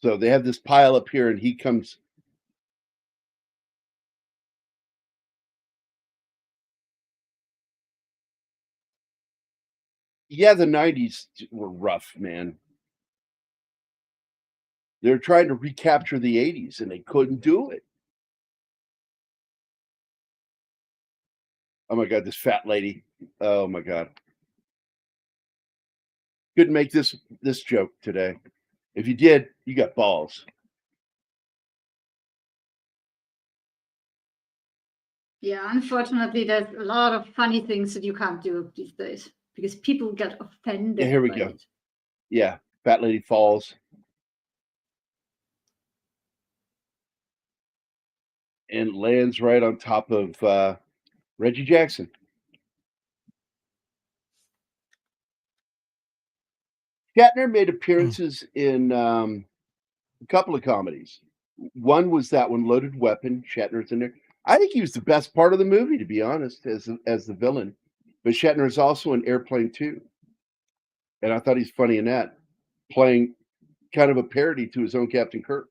So they have this pile up here, and he comes. Yeah, the 90s were rough, man. They're trying to recapture the 80s, and they couldn't do it. Oh my God, this fat lady. Oh my God. Couldn't make this joke today. If you did, you got balls.
Yeah, unfortunately, there's a lot of funny things that you can't do these days because people get offended.
Yeah, here we
by
go.
it.
Yeah, fat lady falls. And lands right on top of Reggie Jackson. Shatner made appearances in a couple of comedies. One was that one, Loaded Weapon. Shatner's in there. I think he was the best part of the movie, to be honest, as the villain. But Shatner is also in Airplane 2. And I thought he's funny in that, playing kind of a parody to his own Captain Kirk.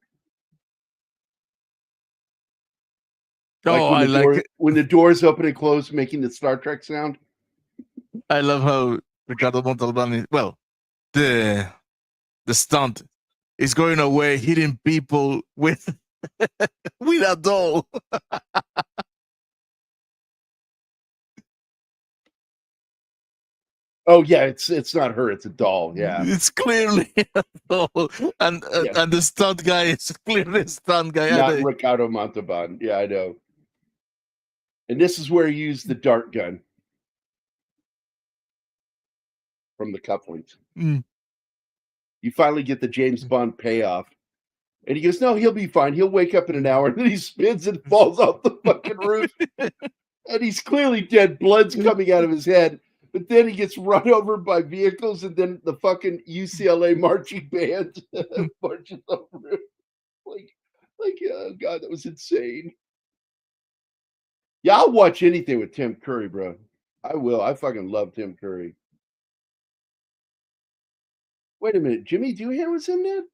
Oh,
When the doors open and close, making the Star Trek sound.
I love how Ricardo Montalbán, well, the stunt is going away, hitting people with with a doll.
Oh yeah, it's not her, it's a doll. Yeah,
It's clearly a doll, and the stunt guy is clearly a stunt guy.
not Ricardo Montalbán. Yeah, I know. And this is where he used the dart gun from the cufflinks.
Mm.
You finally get the James Bond payoff. And he goes, "No, he'll be fine. He'll wake up in an hour." And then he spins and falls off the fucking roof. And he's clearly dead. Blood's coming out of his head. But then he gets run over by vehicles, and then the fucking UCLA marching band marches over him. Like, oh God, that was insane. Yeah, I'll watch anything with Tim Curry, bro. I will. I fucking love Tim Curry. Wait a minute, Jimmy Doohan was in that?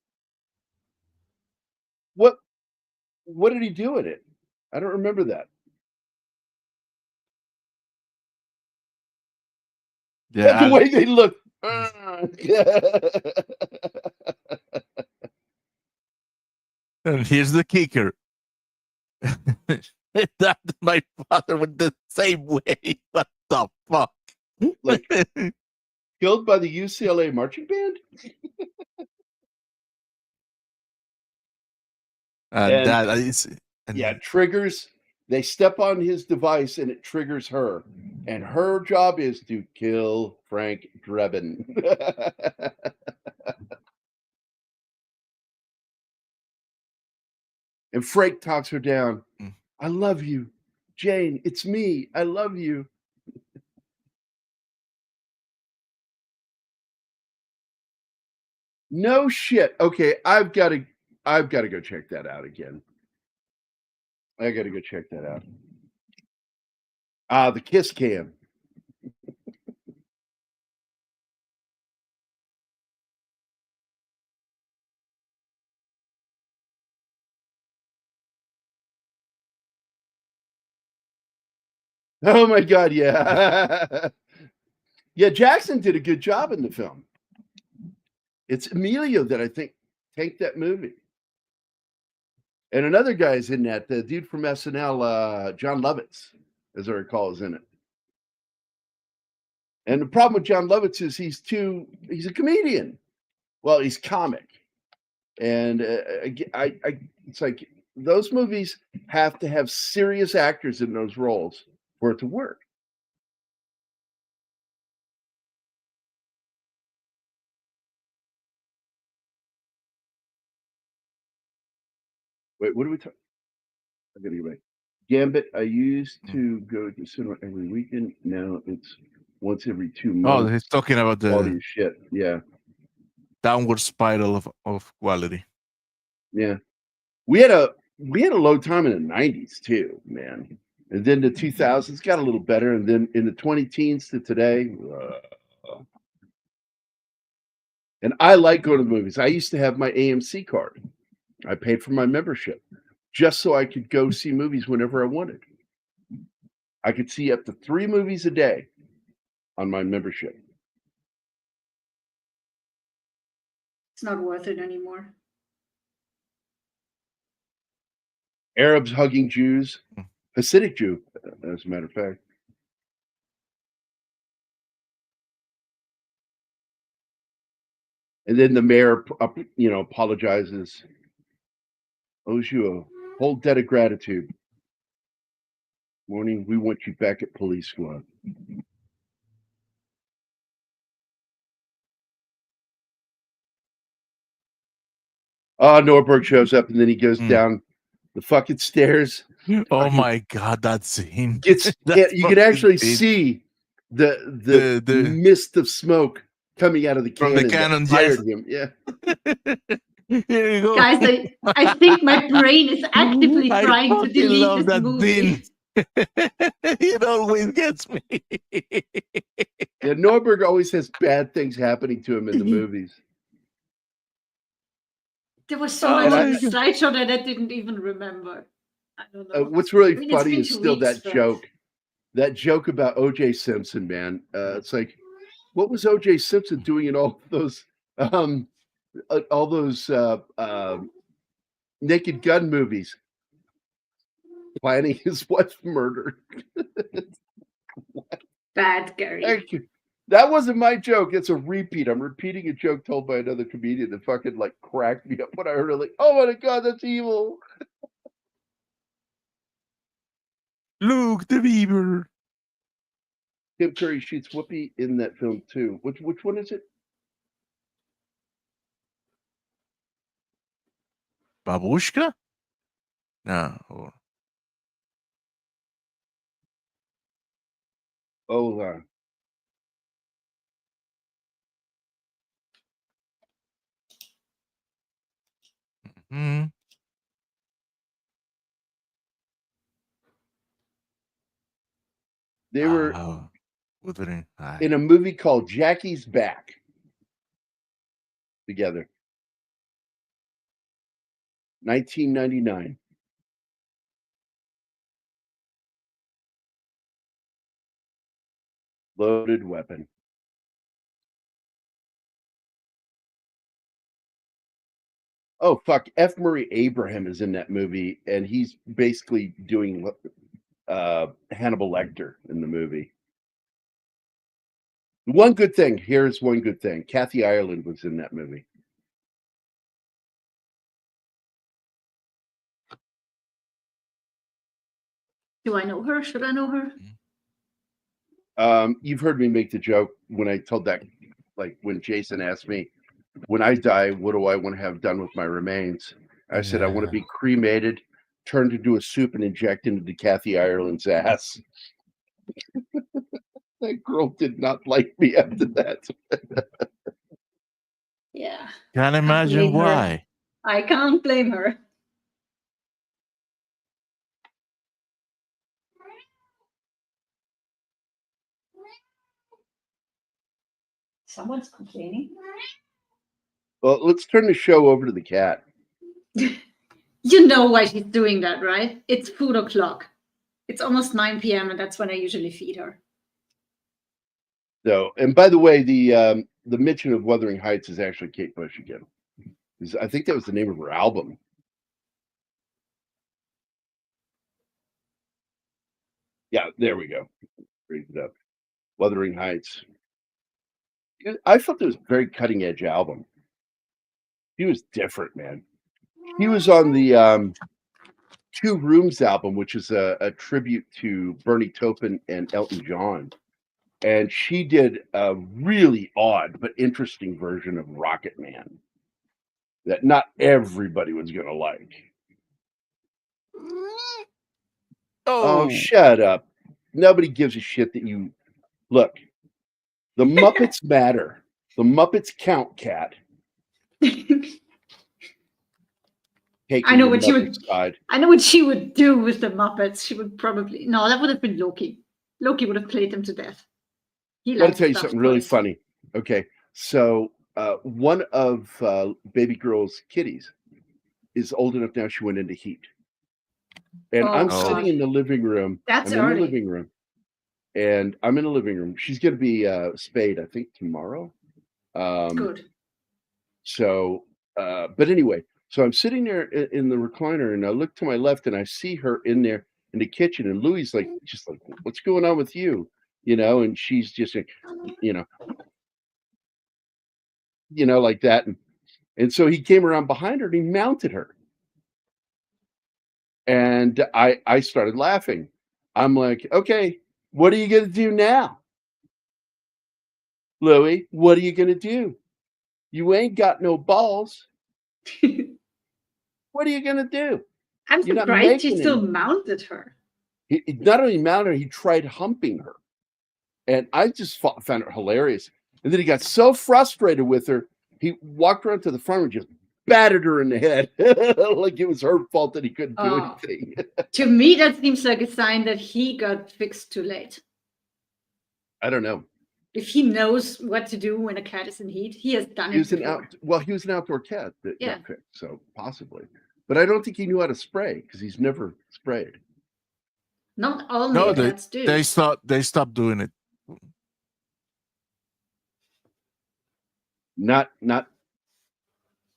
What did he do in it? I don't remember that.
Yeah,
The way they look.
and here's the kicker. That my father went the same way. What the fuck?
Like killed by the UCLA marching band? And
that is
yeah, triggers. They step on his device and it triggers her. And her job is to kill Frank Drebin. And Frank talks her down. I love you. Jane, it's me. I love you. No shit. Okay, I've got to go check that out again. I got to go check that out. The Kiss Cam. Oh my God, yeah. Yeah, Jackson did a good job in the film. It's Emilio that I think tanked that movie. And another guy's in that, the dude from SNL, John Lovitz, as I recall, is in it. And the problem with John Lovitz is he's a comedian. Well, he's comic. And it's like those movies have to have serious actors in those roles for it to work. Wait, what are we talking? I gotta get back. Gambit. I used to go to cinema every weekend. Now it's once every 2 months.
Oh, he's talking about
Quality
the
of shit. Yeah.
downward spiral of quality.
Yeah. We had a low time in the 90s too, man. And then the 2000s got a little better. And then in the 20 teens to today. And I like going to the movies. I used to have my AMC card. I paid for my membership just so I could go see movies whenever I wanted. I could see up to 3 movies a day on my membership.
It's not worth it anymore.
Arabs hugging Jews, Hasidic Jew, as a matter of fact. And then the mayor, apologizes, owes you a whole debt of gratitude. Morning, we want you back at police squad. Norberg shows up and then he goes down the fucking stairs.
Oh my God, that scene!
You can actually see the mist of smoke coming out of the cannon.
From the cannon,
fired him. Yeah.
Here you go. Guys, I think my brain is actively trying to delete this movie.
It always gets me.
Yeah, Norberg always has bad things happening to him in the movies.
There was so much in the slideshow that I didn't even remember. I don't know.
What's really funny is still that joke. That joke about O.J. Simpson, man. It's like, what was O.J. Simpson doing in all those Naked Gun movies? Planning his wife's murder.
Bad, Gary.
Thank you. That wasn't my joke. It's a repeat. I'm repeating a joke told by another comedian that fucking like cracked me up when I heard it. Like, oh my God, that's evil.
Luke the Beaver.
Tim Curry shoots Whoopi in that film too. Which one is it?
Babushka? No.
Hold on.
Mm-hmm.
They were
in
a movie called Jackie's Back. together. 1999. Loaded Weapon. Oh fuck! F. Murray Abraham is in that movie, and he's basically doing Hannibal Lecter in the movie. One good thing. Here's one good thing. Kathy Ireland was in that movie.
Do I know her? Should I know her?
You've heard me make the joke when I told that, like when Jason asked me, when I die, what do I want to have done with my remains? I said, I want to be cremated, turned into a soup, and injected into Kathy Ireland's ass. That girl did not like me after that.
Yeah.
Can't imagine
blame her.
why.
I can't blame her. Someone's complaining.
Well, let's turn the show over to the cat.
You know why she's doing that, right? It's food o'clock. It's almost 9 p.m. and that's when I usually feed her.
So, and by the way, the mention of Wuthering Heights is actually Kate Bush again. I think that was the name of her album. Yeah, there we go. Read it up. Wuthering Heights. I felt it was a very cutting edge album. He was different, man. He was on the Two Rooms album, which is a tribute to Bernie Taupin and Elton John. And she did a really odd but interesting version of Rocket Man that not everybody was going to like. Oh, shut up. Nobody gives a shit that you... Look, the Muppets matter. The Muppets count, Cat.
I know what she would. I know what she would do with the Muppets. She would probably that would have been Loki. Loki would have played them to death.
I got to tell you something really funny. Okay, so one of baby girl's kitties is old enough now. She went into heat, and I'm sitting in the living room.
That's
I'm
early.
in the living room, and I'm in the living room. She's going to be spayed, I think, tomorrow.
Good.
So, but anyway. So I'm sitting there in the recliner, and I look to my left, and I see her in there in the kitchen, and Louie's like, just like, what's going on with you? You know, and she's just like, you know, like that. And so he came around behind her and he mounted her. And I started laughing. I'm like, okay, what are you going to do now? Louie, what are you going to do? You ain't got no balls. What are you going to do?
I'm surprised he still mounted her.
He not only mounted her, he tried humping her. And I just found it hilarious. And then he got so frustrated with her, he walked around to the front and just battered her in the head. Like it was her fault that he couldn't do anything.
To me, that seems like a sign that he got fixed too late.
I don't know.
If he knows what to do when a cat is in heat, he has done it before.
He was an outdoor cat that got fixed, so possibly. But I don't think he knew how to spray because he's never sprayed.
Not all cats do.
They stopped doing it.
Not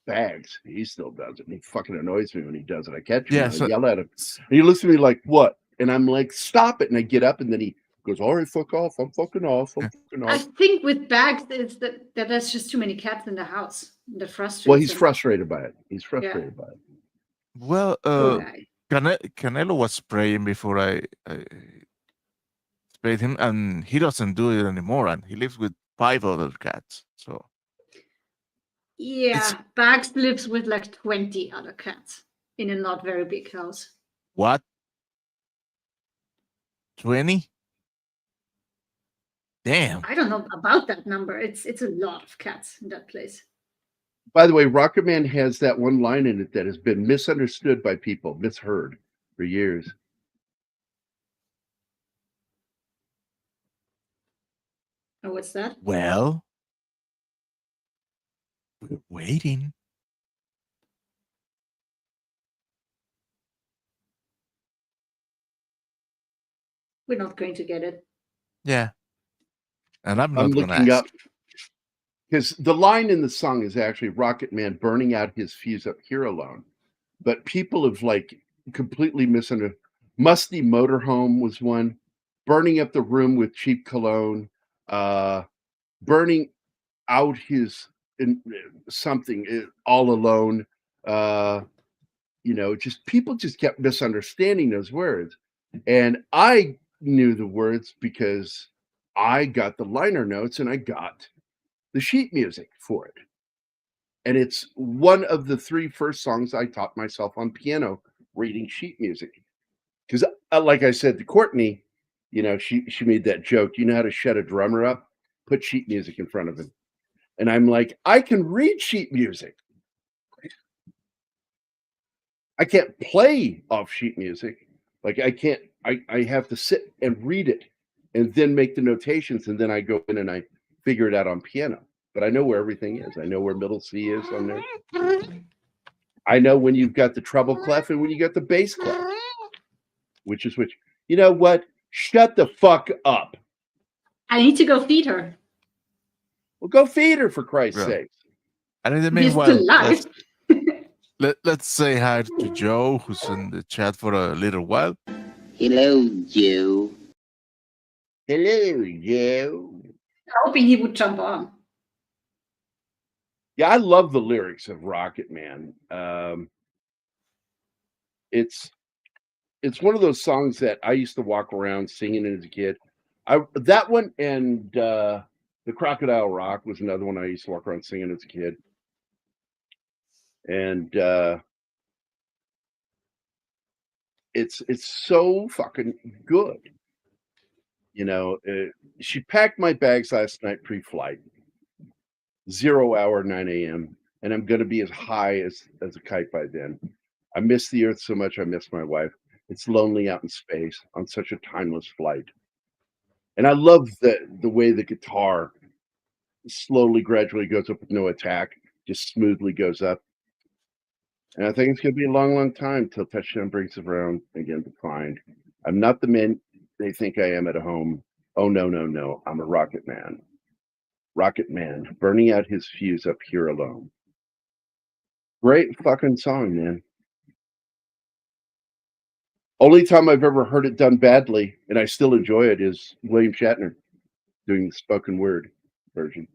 Bags. He still does it. And he fucking annoys me when he does it. I catch him. I yell at him. And he looks at me like, what? And I'm like, stop it. And I get up and then he goes, all right, fuck off. I'm fucking off.
I think with Bags, it's that there's just too many cats in the house. That frustrates
Well, he's frustrated by it. He's frustrated by it.
Well, Canelo was spraying before I sprayed him, and he doesn't do it anymore. And he lives with 5 other cats. So
Bags lives with like 20 other cats in a not very big house.
What? 20? Damn.
I don't know about that number. It's a lot of cats in that place.
By the way, Rocket Man has that one line in it that has been misunderstood by people, misheard for years.
Oh, what's that?
Well, Waiting.
We're not going to get it.
Yeah. And I'm
I'm
not going to
looking
ask.
up because the line in the song is actually Rocket Man burning out his fuse up here alone. But people have like completely misunderstood. Musty Motorhome was one. Burning up the room with cheap cologne. Burning out his something all alone. Just people just kept misunderstanding those words. And I knew the words because I got the liner notes and I got the sheet music for it. And it's one of the 3 first songs I taught myself on piano reading sheet music. Because, like I said to Courtney, she made that joke. You know how to shut a drummer up? Put sheet music in front of him. And I'm like, I can read sheet music. I can't play off sheet music. Like I have to sit and read it and then make the notations. And then I go in and I figure it out on piano. But I know where everything is. I know where middle C is on there. I know when you've got the treble clef and when you got the bass clef. Which is which. You know what? Shut the fuck up.
I need to go feed her.
Well, go feed her for Christ's sake.
And in the
He's
meanwhile,
still alive.
let's say hi to Joe, who's in the chat for a little while.
Hello, Joe.
Hello, Joe.
Hoping he would jump on.
Yeah, I love the lyrics of Rocket Man. It's one of those songs that I used to walk around singing as a kid. That one and the Crocodile Rock was another one I used to walk around singing as a kid. And it's so fucking good. She packed my bags last night pre-flight. 0 hour, 9 a.m. And I'm going to be as high as a kite by then. I miss the earth so much. I miss my wife. It's lonely out in space on such a timeless flight. And I love the way the guitar slowly, gradually goes up with no attack, just smoothly goes up. And I think it's going to be a long, long time till touchdown brings it around again to find I'm not the man they think I am at home. Oh, no, no, no. I'm a rocket man. Rocket Man, burning out his fuse up here alone. Great fucking song, man. Only time I've ever heard it done badly, and I still enjoy it, is William Shatner doing the spoken word version.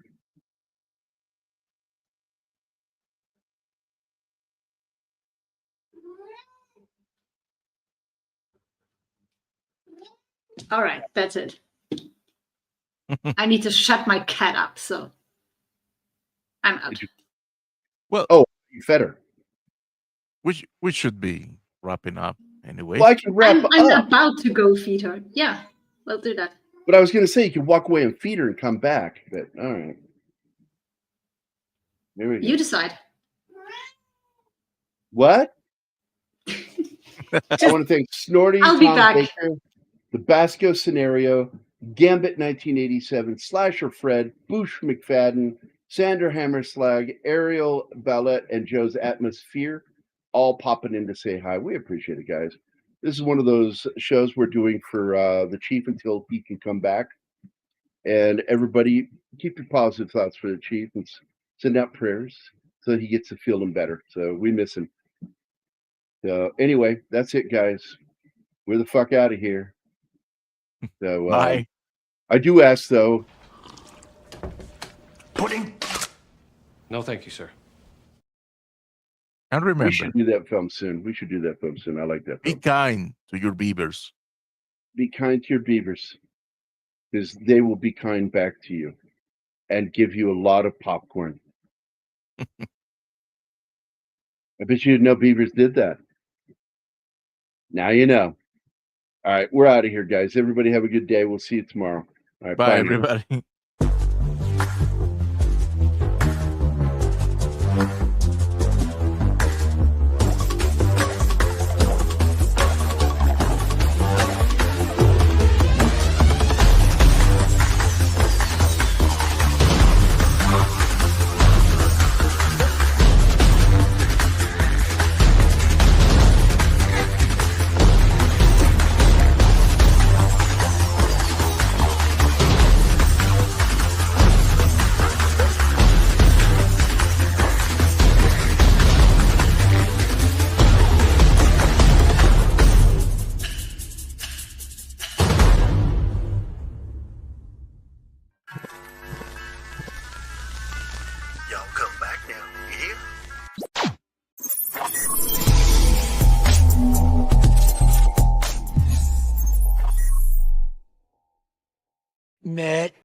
All right, that's it. I need to shut my cat up, so I'm out.
Well,
You fed her.
we should be wrapping up anyway.
Well, I can wrap
I'm
up.
about to go feed her. Yeah, we'll do that.
But I was going to say you can walk away and feed her and come back. But all right. There we go.
You decide.
What? I want to thank Snorty,
I'll be
Tom
back.
Baker, the Basco Scenario, Gambit 1987, Slasher Fred, Boosh McFadden, Sandra Hammerslag, Ariel Ballette, and Joe's Atmosphere, all popping in to say hi. We appreciate it, guys. This is one of those shows we're doing for the Chief until he can come back. And everybody, keep your positive thoughts for the Chief and send out prayers so he gets to feeling better. So we miss him. So anyway, that's it, guys. We're the fuck out of here. So
Bye.
I do ask though.
Pudding? No, thank you, sir.
And
We
remember,
should do that film soon. I like that
be
film.
kind to your beavers.
Be kind to your beavers, because they will be kind back to you and give you a lot of popcorn. I bet you didn't know beavers did that. Now you know. All right, we're out of here, guys. Everybody have a good day. We'll see you tomorrow. All right,
Bye,
now.
everybody.
遥更